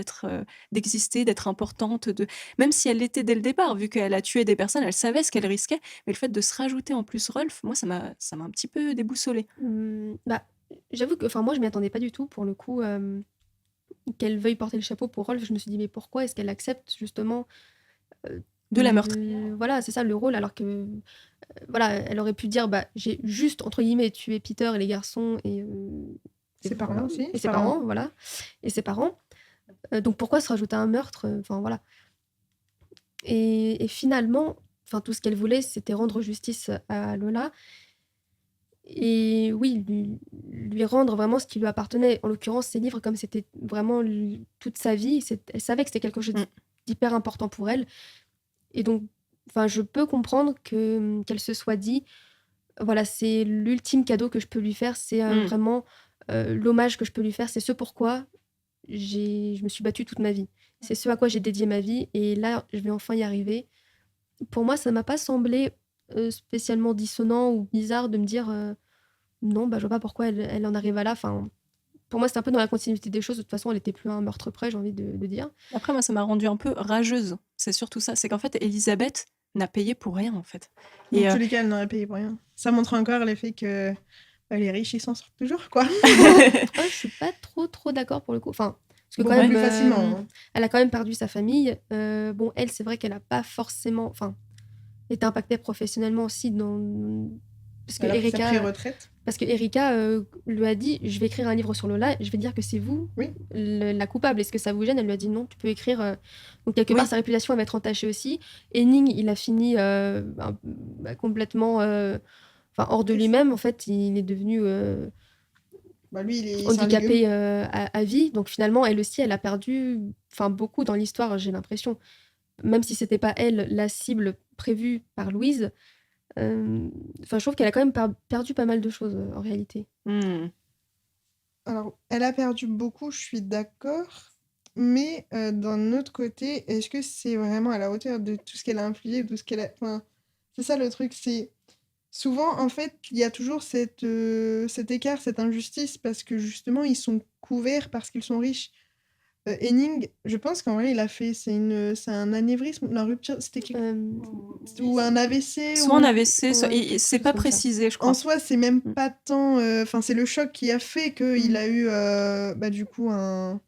d'exister, d'être importante, même si elle l'était dès le départ, vu qu'elle a tué des personnes, elle savait ce qu'elle risquait, mais le fait de se rajouter en plus Rolf, moi, ça m'a un petit peu déboussolée. Bah, j'avoue que, enfin, moi je m'y attendais pas du tout pour le coup, qu'elle veuille porter le chapeau pour Rolf. Je me suis dit mais pourquoi est-ce qu'elle accepte justement De la meurtre. voilà, c'est ça le rôle, alors que voilà, elle aurait pu dire bah j'ai juste entre guillemets tué Peter et les garçons et Ses parents voilà, aussi, et ses parents, voilà, et ses parents. Donc pourquoi se rajouter un meurtre, enfin voilà. Et finalement, enfin tout ce qu'elle voulait, c'était rendre justice à Lola. Et oui, lui rendre vraiment ce qui lui appartenait. En l'occurrence, ses livres, comme c'était vraiment toute sa vie, elle savait que c'était quelque chose Mm. d'hyper important pour elle. Et donc, enfin, je peux comprendre qu'elle se soit dit, voilà, c'est l'ultime cadeau que je peux lui faire, c'est vraiment l'hommage que je peux lui faire, c'est ce pourquoi je me suis battue toute ma vie. C'est ce à quoi j'ai dédié ma vie, et là, je vais enfin y arriver. Pour moi, ça m'a pas semblé spécialement dissonant ou bizarre de me dire non, bah, je vois pas pourquoi elle en arrive à là. Enfin, pour moi, c'est un peu dans la continuité des choses. De toute façon, elle était plus à un meurtre près, j'ai envie de dire. Après, moi, ça m'a rendue un peu rageuse. C'est surtout ça. C'est qu'en fait, Elisabeth n'a payé pour rien, en fait. Dans Et tous les cas, elle n'aurait payé pour rien. Ça montre encore l'effet que les riches, ils s'en sortent toujours, quoi. Je suis pas trop d'accord pour le coup. Enfin, parce que Beaucoup quand même, plus facilement. Hein. elle a quand même perdu sa famille. Bon, elle, c'est vrai qu'elle a pas forcément, enfin, été impactée professionnellement aussi parce que Alors que ça Erika, pris retraite. parce que Erika lui a dit, je vais écrire un livre sur Lola, je vais dire que c'est vous Oui. la coupable. Est-ce que ça vous gêne? Elle lui a dit non, tu peux écrire. Donc quelque Oui. part, sa réputation va être entachée aussi. Henning, il a fini complètement, hors de lui-même. En fait, il est devenu Lui, il est handicapé à vie. Donc finalement, elle aussi, elle a perdu, enfin beaucoup dans l'histoire, j'ai l'impression. Même si c'était pas elle la cible prévue par Louise. Enfin, je trouve qu'elle a quand même perdu pas mal de choses en réalité. Mm. Alors, elle a perdu beaucoup, je suis d'accord. Mais d'un autre côté, est-ce que c'est vraiment à la hauteur de tout ce qu'elle a infligé, de tout ce qu'elle a... Enfin, c'est ça le truc, c'est... Souvent, en fait, il y a toujours cet écart, cette injustice, parce que justement, ils sont couverts parce qu'ils sont riches. Henning, je pense qu'en vrai, il a fait... C'est un anévrisme, une rupture, c'était ou un AVC. Soit ou... un AVC, quelque c'est chose pas comme ça. précisé, je crois. En soi, c'est même pas tant... Enfin, c'est le choc qui a fait qu'il a eu, du coup, un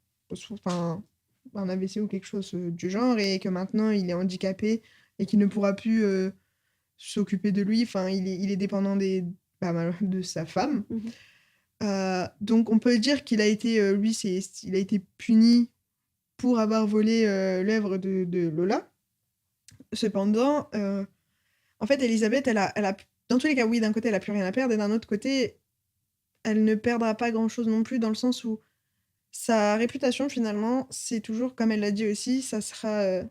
AVC ou quelque chose du genre, et que maintenant, il est handicapé et qu'il ne pourra plus s'occuper de lui. Enfin, il est dépendant de sa femme. Mhm. Donc, on peut dire qu'il a été... lui, il a été puni pour avoir volé l'œuvre de Lola. Cependant, en fait, Elisabeth, elle a... Dans tous les cas, oui, d'un côté, elle a plus rien à perdre, et d'un autre côté, elle ne perdra pas grand-chose non plus, dans le sens où sa réputation, finalement, c'est toujours, comme elle l'a dit aussi, ça sera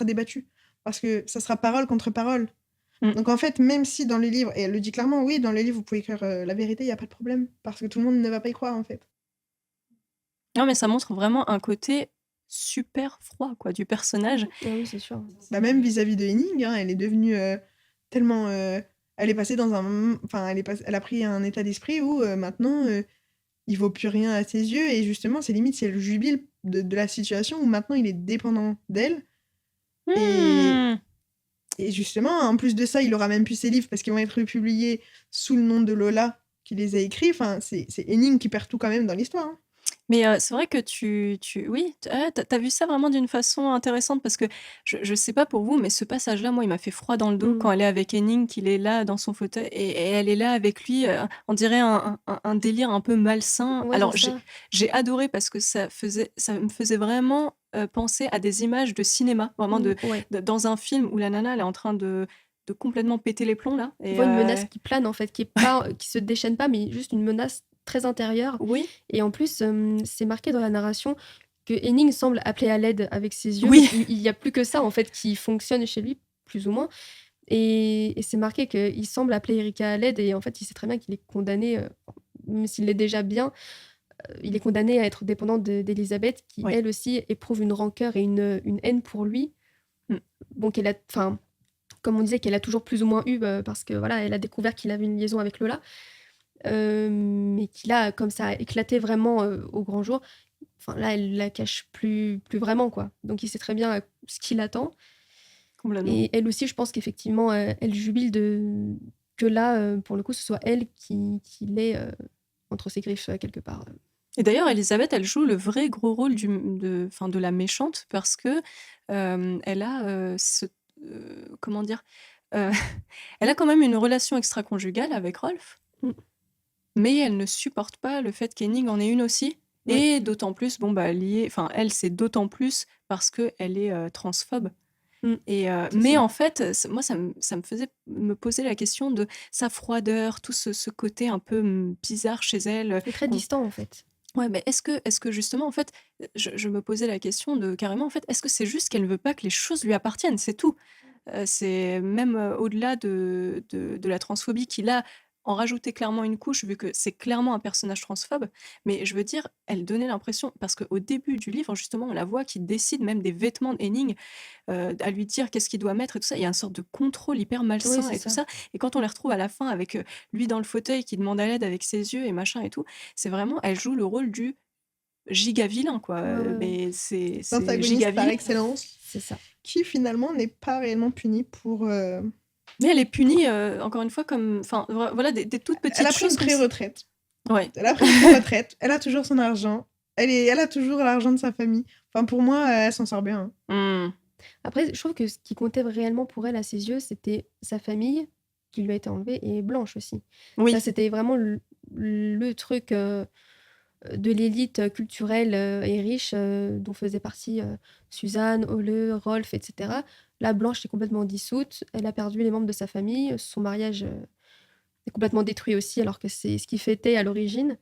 débattu. Parce que ça sera parole contre parole. Mm. Donc en fait, même si dans les livres, et elle le dit clairement, oui, dans les livres, vous pouvez écrire la vérité, il n'y a pas de problème. Parce que tout le monde ne va pas y croire, en fait. Non, mais ça montre vraiment un côté super froid, quoi, du personnage. Ah oui, c'est sûr. Même vis-à-vis de Henning, hein, elle est devenue tellement... elle est passée dans enfin, elle a pris un état d'esprit où maintenant, il vaut plus rien à ses yeux. Et justement, c'est limite, c'est le jubile de la situation où maintenant il est dépendant d'elle. Et, Hmm. et justement, en plus de ça, il aura même plus ses livres parce qu'ils vont être publiés sous le nom de Lola qui les a écrits. Enfin, c'est Henning qui perd tout quand même dans l'histoire. Hein. Mais c'est vrai que oui, t'as vu ça vraiment d'une façon intéressante parce que je sais pas pour vous, mais ce passage-là, moi, il m'a fait froid dans le dos quand Mm. elle est avec Henning, qu'il est là dans son fauteuil et elle est là avec lui. On dirait un délire un peu malsain. Ouais, Alors, c'est ça. j'ai adoré parce que ça me faisait vraiment penser à des images de cinéma, vraiment Ouais. dans un film où la nana, elle est en train de complètement péter les plombs là. On Et voit une menace qui plane, en fait, qui est pas, qui se déchaîne pas, mais juste une menace très intérieure. oui, Et en plus, c'est marqué dans la narration que Henning semble appeler à l'aide avec ses yeux. oui, Il y a plus que ça, en fait, qui fonctionne chez lui, plus ou moins. Et c'est marqué qu'il semble appeler Erika à l'aide. Et en fait, il sait très bien qu'il est condamné, même s'il est déjà bien, il est condamné à être dépendant d'Elisabeth, qui, oui. elle aussi, éprouve une rancœur et une haine pour lui. Mm. Bon, enfin, comme on disait, qu'elle a toujours plus ou moins eu, parce que voilà, elle a découvert qu'il avait une liaison avec Lola. Mais qu'il a, comme ça, éclaté vraiment au grand jour. Enfin, là, elle la cache plus vraiment, quoi. Donc, il sait très bien ce qui l'attend. Complètement. Et elle aussi, je pense qu'effectivement, elle jubile que là, pour le coup, ce soit elle qui l'ait entre ses griffes, quelque part. Et d'ailleurs, Elisabeth, elle joue le vrai gros rôle de la méchante parce que elle a comment dire, euh, elle a quand même une relation extra-conjugale avec Rolf, Mm. mais elle ne supporte pas le fait qu'Henning en ait une aussi. Oui. Et d'autant plus, bon bah elle, c'est d'autant plus parce que elle est transphobe. Mm. Mais ça. en fait, moi, ça me faisait me poser la question de sa froideur, tout ce côté un peu bizarre chez elle. C'est très distant, en fait. Ouais, mais est-ce que justement, en fait, je me posais la question de carrément, en fait, est-ce que c'est juste qu'elle ne veut pas que les choses lui appartiennent? C'est tout. C'est même au-delà de la transphobie qu'il a en rajouté clairement une couche, vu que c'est clairement un personnage transphobe. Mais je veux dire, elle donnait l'impression, parce qu'au début du livre, justement, on la voit qui décide même des vêtements d'Henning, à lui dire qu'est-ce qu'il doit mettre et tout ça. Il y a une sorte de contrôle hyper malsain Oui, c'est et tout ça. ça. Et quand on les retrouve à la fin avec lui dans le fauteuil qui demande à l'aide avec ses yeux et machin et tout, c'est vraiment, elle joue le rôle du giga vilain, quoi. Ouais, ouais, ouais. Mais c'est L'antagoniste par giga excellence, C'est ça. qui finalement n'est pas réellement puni pour. Mais elle est punie, encore une fois, comme. Enfin, voilà, des toutes petites Elle a pris choses une comme ça. pré-retraite. Ouais. Elle a pris une pré-retraite. Elle a toujours son argent. Elle a toujours l'argent de sa famille. Enfin, pour moi, elle s'en sort bien. Hmm. Après, je trouve que ce qui comptait réellement pour elle, à ses yeux, c'était sa famille, qui lui a été enlevée, et Blanche aussi. Oui. Ça, c'était vraiment le truc de l'élite culturelle et riche dont faisait partie Suzanne, Ole, Rolf, etc. Là, Blanche est complètement dissoute. Elle a perdu les membres de sa famille. Son mariage est complètement détruit aussi, alors que c'est ce qui fêtait à l'origine.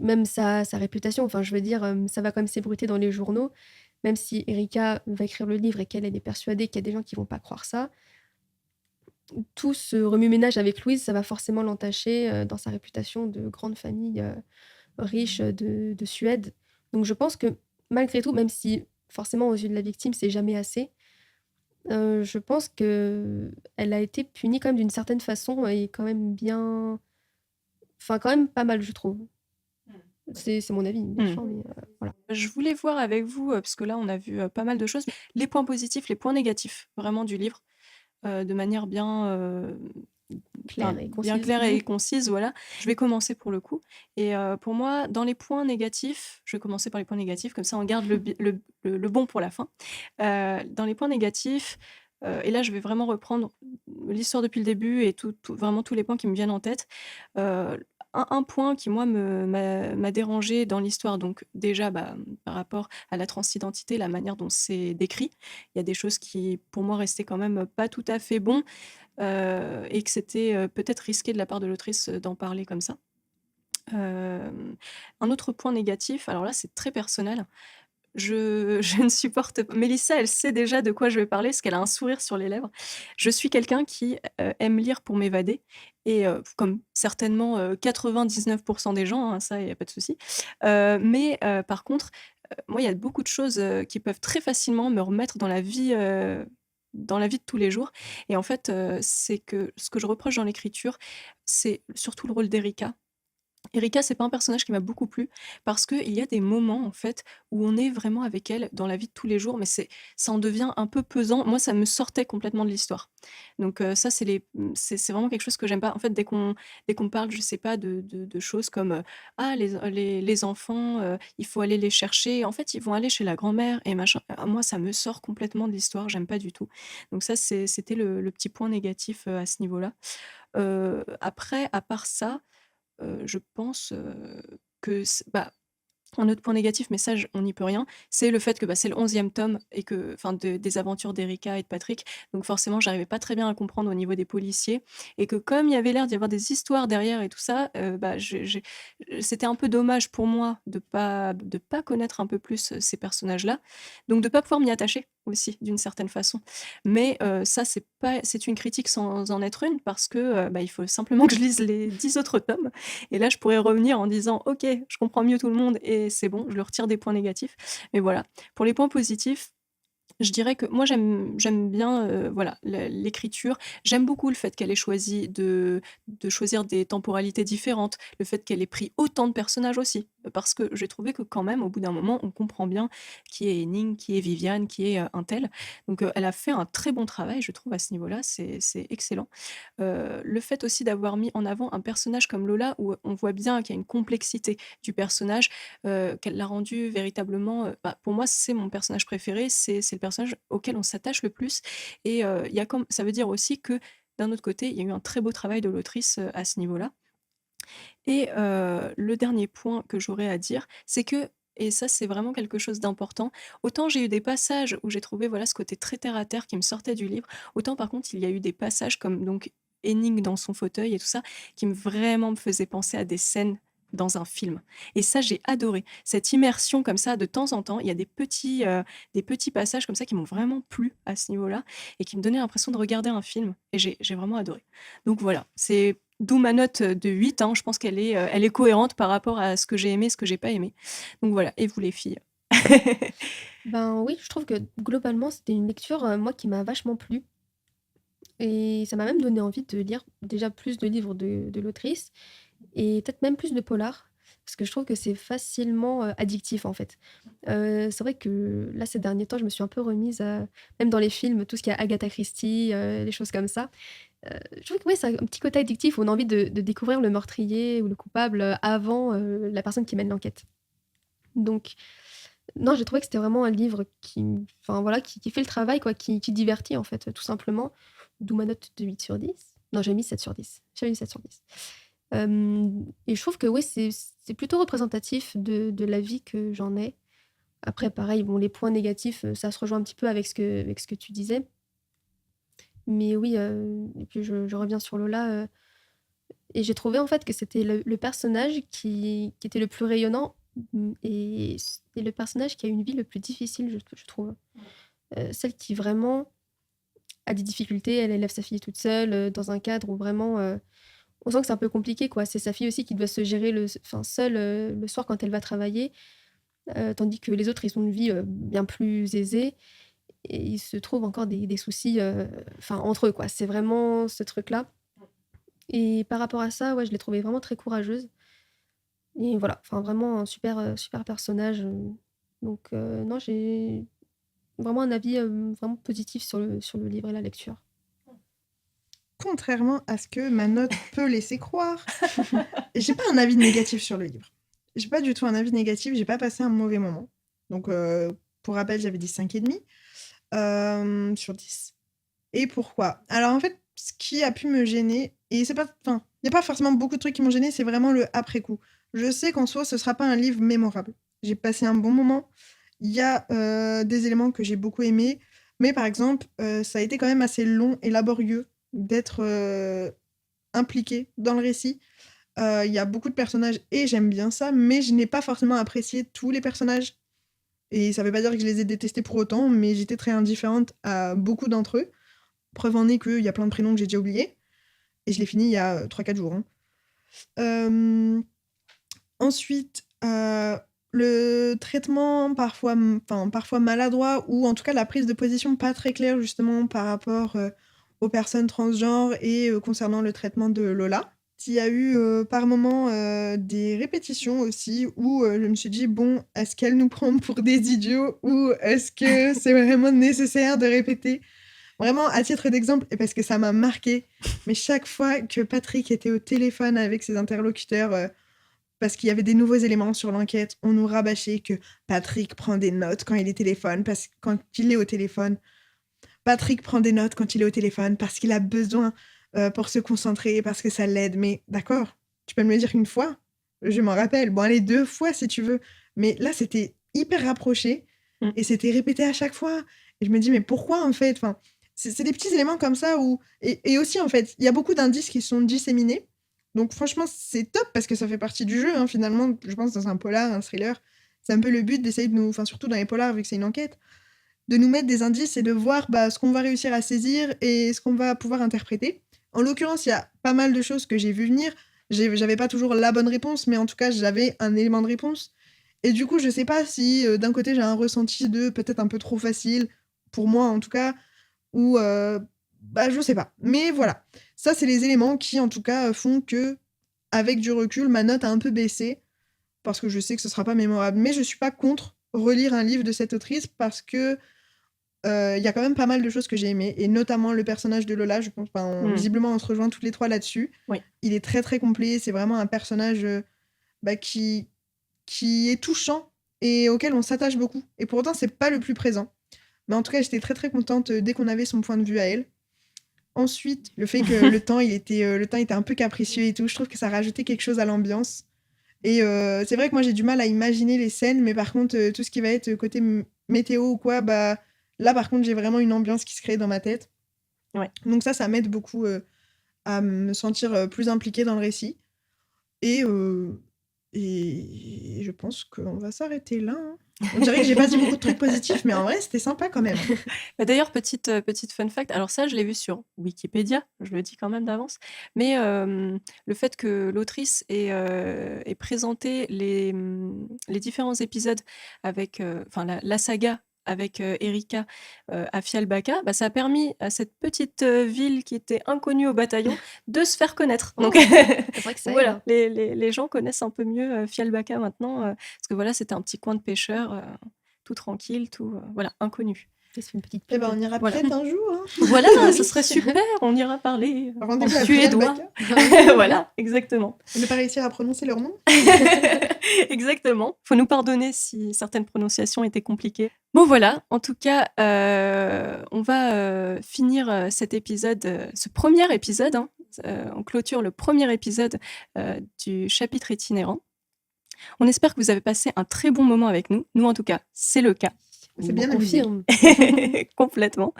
Même sa réputation, enfin, je veux dire, ça va quand même s'ébruiter dans les journaux. Même si Erika va écrire le livre et qu'elle elle est persuadée qu'il y a des gens qui vont pas croire ça, tout ce remue-ménage avec Louise, ça va forcément l'entacher dans sa réputation de grande famille riche de Suède. Donc je pense que malgré tout, même si forcément aux yeux de la victime, c'est jamais assez, je pense que elle a été punie quand même d'une certaine façon et quand même bien... Enfin, quand même pas mal, je trouve. C'est mon avis, bien sûr, mais voilà. Je voulais voir avec vous, parce que là, on a vu pas mal de choses, les points positifs, les points négatifs, vraiment, du livre, de manière bien Claire et bien concise. claire et concise, voilà. Je vais commencer pour le coup. Et pour moi, dans les points négatifs, je vais commencer par les points négatifs, comme ça on garde le bon pour la fin. Dans les points négatifs, et là je vais vraiment reprendre l'histoire depuis le début et vraiment tous les points qui me viennent en tête. Un point qui, moi, m'a dérangé dans l'histoire, donc déjà par rapport à la transidentité, la manière dont c'est décrit, il y a des choses qui, pour moi, restaient quand même pas tout à fait bon. Et que c'était peut-être risqué de la part de l'autrice d'en parler comme ça. Un autre point négatif, alors là c'est très personnel, je ne supporte pas. Mélissa, elle sait déjà de quoi je vais parler parce qu'elle a un sourire sur les lèvres. Je suis quelqu'un qui aime lire pour m'évader et comme certainement 99% des gens, hein, ça il n'y a pas de souci. Mais par contre, moi il y a beaucoup de choses qui peuvent très facilement me remettre dans la vie dans la vie de tous les jours. Et en fait, c'est que ce que je reproche dans l'écriture, c'est surtout le rôle d'Erika. Erika, c'est pas un personnage qui m'a beaucoup plu parce qu'il y a des moments en fait où on est vraiment avec elle dans la vie de tous les jours, mais ça en devient un peu pesant. Moi, ça me sortait complètement de l'histoire. Donc ça, c'est vraiment quelque chose que j'aime pas. En fait, dès qu'on parle, je sais pas, de choses comme ah les enfants, il faut aller les chercher. En fait, ils vont aller chez la grand-mère et machin. Moi, ça me sort complètement de l'histoire. J'aime pas du tout. Donc ça, c'était le petit point négatif à ce niveau-là. Après, à part ça, je pense, que un autre point négatif, mais ça, on n'y peut rien, c'est le fait que c'est le 11e tome et que, enfin, des aventures d'Erika et de Patrick. Donc, forcément, j'arrivais pas très bien à comprendre au niveau des policiers. Et que, comme il y avait l'air d'y avoir des histoires derrière et tout ça, c'était un peu dommage pour moi de pas connaître un peu plus ces personnages-là. Donc, de pas pouvoir m'y attacher aussi, d'une certaine façon. Mais ça, c'est une critique sans en être une, parce que il faut simplement que je lise les 10 autres tomes. Et là, je pourrais revenir en disant ok, je comprends mieux tout le monde et c'est bon, je le retire des points négatifs. Mais voilà. Pour les points positifs, je dirais que moi j'aime bien voilà l'écriture. J'aime beaucoup le fait qu'elle ait choisi de choisir des temporalités différentes, le fait qu'elle ait pris autant de personnages aussi, parce que j'ai trouvé que quand même au bout d'un moment on comprend bien qui est Henning, qui est Viviane, qui est un tel. Donc elle a fait un très bon travail, je trouve, à ce niveau-là, c'est excellent. Le fait aussi d'avoir mis en avant un personnage comme Lola, où on voit bien qu'il y a une complexité du personnage, qu'elle l'a rendu véritablement, pour moi c'est mon personnage préféré, c'est le personnage auquel on s'attache le plus. Et ça veut dire aussi que d'un autre côté, il y a eu un très beau travail de l'autrice à ce niveau-là. Et le dernier point que j'aurais à dire, c'est que, et ça c'est vraiment quelque chose d'important, autant j'ai eu des passages où j'ai trouvé voilà ce côté très terre à terre qui me sortait du livre, autant par contre il y a eu des passages comme donc Henning dans son fauteuil et tout ça, qui vraiment me faisaient penser à des scènes dans un film. Et ça, j'ai adoré. Cette immersion comme ça, de temps en temps, il y a des petits passages comme ça qui m'ont vraiment plu à ce niveau-là et qui me donnaient l'impression de regarder un film. Et j'ai vraiment adoré. Donc voilà, c'est d'où ma note de 8, hein. Je pense elle est cohérente par rapport à ce que j'ai aimé, ce que j'ai pas aimé. Donc voilà, et vous les filles? Ben oui, je trouve que globalement, c'était une lecture, moi, qui m'a vachement plu. Et ça m'a même donné envie de lire déjà plus de livres de l'autrice et peut-être même plus de polars, parce que je trouve que c'est facilement addictif en fait. C'est vrai que là, ces derniers temps, je me suis un peu remise à, même dans les films, tout ce qui est Agatha Christie, les choses comme ça. Je trouve que oui, ça a un petit côté addictif où on a envie de découvrir le meurtrier ou le coupable avant la personne qui mène l'enquête. Donc, non, j'ai trouvé que c'était vraiment un livre enfin, voilà, qui fait le travail, quoi, qui divertit, en fait, tout simplement. D'où ma note de 8 sur 10. Non, j'ai mis 7 sur 10. J'ai mis 7 sur 10. Et je trouve que oui, c'est plutôt représentatif de la vie que j'en ai. Après, pareil, bon, les points négatifs, ça se rejoint un petit peu avec ce que tu disais. Mais oui, et puis je reviens sur Lola. Et j'ai trouvé en fait que c'était le personnage qui était le plus rayonnant, et c'est le personnage qui a une vie le plus difficile, je trouve. Celle qui vraiment a des difficultés, elle élève sa fille toute seule, dans un cadre où vraiment on sent que c'est un peu compliqué, quoi. C'est sa fille aussi qui doit se gérer seule le soir quand elle va travailler, tandis que les autres, ils ont une vie bien plus aisée et il se trouve encore des soucis entre eux, quoi. C'est vraiment ce truc-là. Et par rapport à ça, ouais, je l'ai trouvée vraiment très courageuse. Et voilà, enfin vraiment un super, super personnage. Donc non, j'ai vraiment un avis vraiment positif sur le livre et la lecture. Contrairement à ce que ma note peut laisser croire, j'ai pas un avis négatif sur le livre. J'ai pas du tout un avis négatif, j'ai pas passé un mauvais moment. Donc, pour rappel, j'avais dit 5,5 sur 10. Et pourquoi? Alors, en fait, ce qui a pu me gêner, et c'est pas, enfin, il n'y a pas forcément beaucoup de trucs qui m'ont gêné, c'est vraiment le après-coup. Je sais qu'en soi, ce sera pas un livre mémorable. J'ai passé un bon moment. Il y a des éléments que j'ai beaucoup aimés, mais par exemple, ça a été quand même assez long et laborieux d'être impliqué dans le récit. Il y a beaucoup de personnages et j'aime bien ça, mais je n'ai pas forcément apprécié tous les personnages. Et ça veut pas dire que je les ai détestés pour autant, mais j'étais très indifférente à beaucoup d'entre eux. Preuve en est qu'il y a plein de prénoms que j'ai déjà oubliés. Et je l'ai fini il y a 3-4 jours. Ensuite, le traitement parfois maladroit ou en tout cas la prise de position pas très claire justement par rapport, aux personnes transgenres et concernant le traitement de Lola. Il y a eu, par moments, des répétitions aussi où, je me suis dit: «Bon, est-ce qu'elle nous prend pour des idiots ou est-ce que c'est vraiment nécessaire de répéter?» Vraiment à titre d'exemple et parce que ça m'a marquée, mais chaque fois que Patrick était au téléphone avec ses interlocuteurs, parce qu'il y avait des nouveaux éléments sur l'enquête, on nous rabâchait que Patrick prend des notes quand il est téléphone parce quand il est au téléphone. Patrick prend des notes quand il est au téléphone parce qu'il a besoin, pour se concentrer, parce que ça l'aide. Mais d'accord, tu peux me le dire une fois, je m'en rappelle. Bon allez 2 fois si tu veux, mais là c'était hyper rapproché Mmh. et c'était répété à chaque fois et je me dis: «Mais pourquoi en fait?» Enfin, c'est des petits éléments comme ça où et aussi en fait, il y a beaucoup d'indices qui sont disséminés. Donc franchement, c'est top parce que ça fait partie du jeu, hein, finalement, je pense dans un polar, un thriller. C'est un peu le but d'essayer de nous enfin surtout dans les polars vu que c'est une enquête, de nous mettre des indices et de voir, bah, ce qu'on va réussir à saisir et ce qu'on va pouvoir interpréter. En l'occurrence, il y a pas mal de choses que j'ai vues venir. J'avais pas toujours la bonne réponse, mais en tout cas, j'avais un élément de réponse et du coup, je sais pas si, d'un côté, j'ai un ressenti de peut-être un peu trop facile, pour moi en tout cas, ou bah, je sais pas. Mais voilà, ça, c'est les éléments qui, en tout cas, font que, avec du recul, ma note a un peu baissé parce que je sais que ce sera pas mémorable. Mais je suis pas contre relire un livre de cette autrice parce que, il y a quand même pas mal de choses que j'ai aimées et notamment le personnage de Lola, je pense Mmh. visiblement on se rejoint toutes les 3 là-dessus. Oui. Il est très, très complet, c'est vraiment un personnage, bah, qui est touchant et auquel on s'attache beaucoup et pourtant c'est pas le plus présent. Mais en tout cas, j'étais très, très contente, dès qu'on avait son point de vue à elle. Ensuite, le fait que le temps était un peu capricieux et tout, je trouve que ça rajoutait quelque chose à l'ambiance et c'est vrai que moi j'ai du mal à imaginer les scènes, mais par contre, tout ce qui va être côté météo ou quoi, bah, là par contre j'ai vraiment une ambiance qui se crée dans ma tête. Ouais. Donc ça m'aide beaucoup, à me sentir, plus impliquée dans le récit et je pense qu'on va s'arrêter là, hein. On dirait que j'ai pas dit beaucoup de trucs positifs, mais en vrai c'était sympa quand même. Bah, d'ailleurs, petite fun fact, alors ça, je l'ai vu sur Wikipédia, je le dis quand même d'avance, mais le fait que l'autrice ait présenté les différents épisodes avec, enfin la saga avec, Erika, à Fialbaka, bah, ça a permis à cette petite, ville qui était inconnue au bataillon de se faire connaître. Oh! Donc C'est vrai que ça aide, voilà, hein. les gens connaissent un peu mieux, Fialbaka maintenant, parce que voilà, c'était un petit coin de pêcheurs, tout tranquille, tout, voilà, inconnu. Ça se fait une petite Eh pub. ben, on ira Voilà. peut-être un jour, hein. Voilà, Bah ce oui. serait super, on ira parler, en Rendez-vous à suédois. Fialbaka. Voilà, exactement. Ne pas réussir à prononcer leur nom. Exactement. Faut nous pardonner si certaines prononciations étaient compliquées. Bon voilà, en tout cas, on va, finir, cet épisode, ce premier épisode, hein, on clôture le premier épisode, du chapitre itinérant. On espère que vous avez passé un très bon moment avec nous. Nous, en tout cas, c'est le cas. C'est On bien amusé. confirme. Complètement.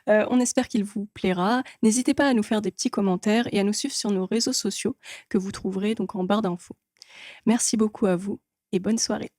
On espère qu'il vous plaira. N'hésitez pas à nous faire des petits commentaires et à nous suivre sur nos réseaux sociaux que vous trouverez donc en barre d'infos. Merci beaucoup à vous et bonne soirée.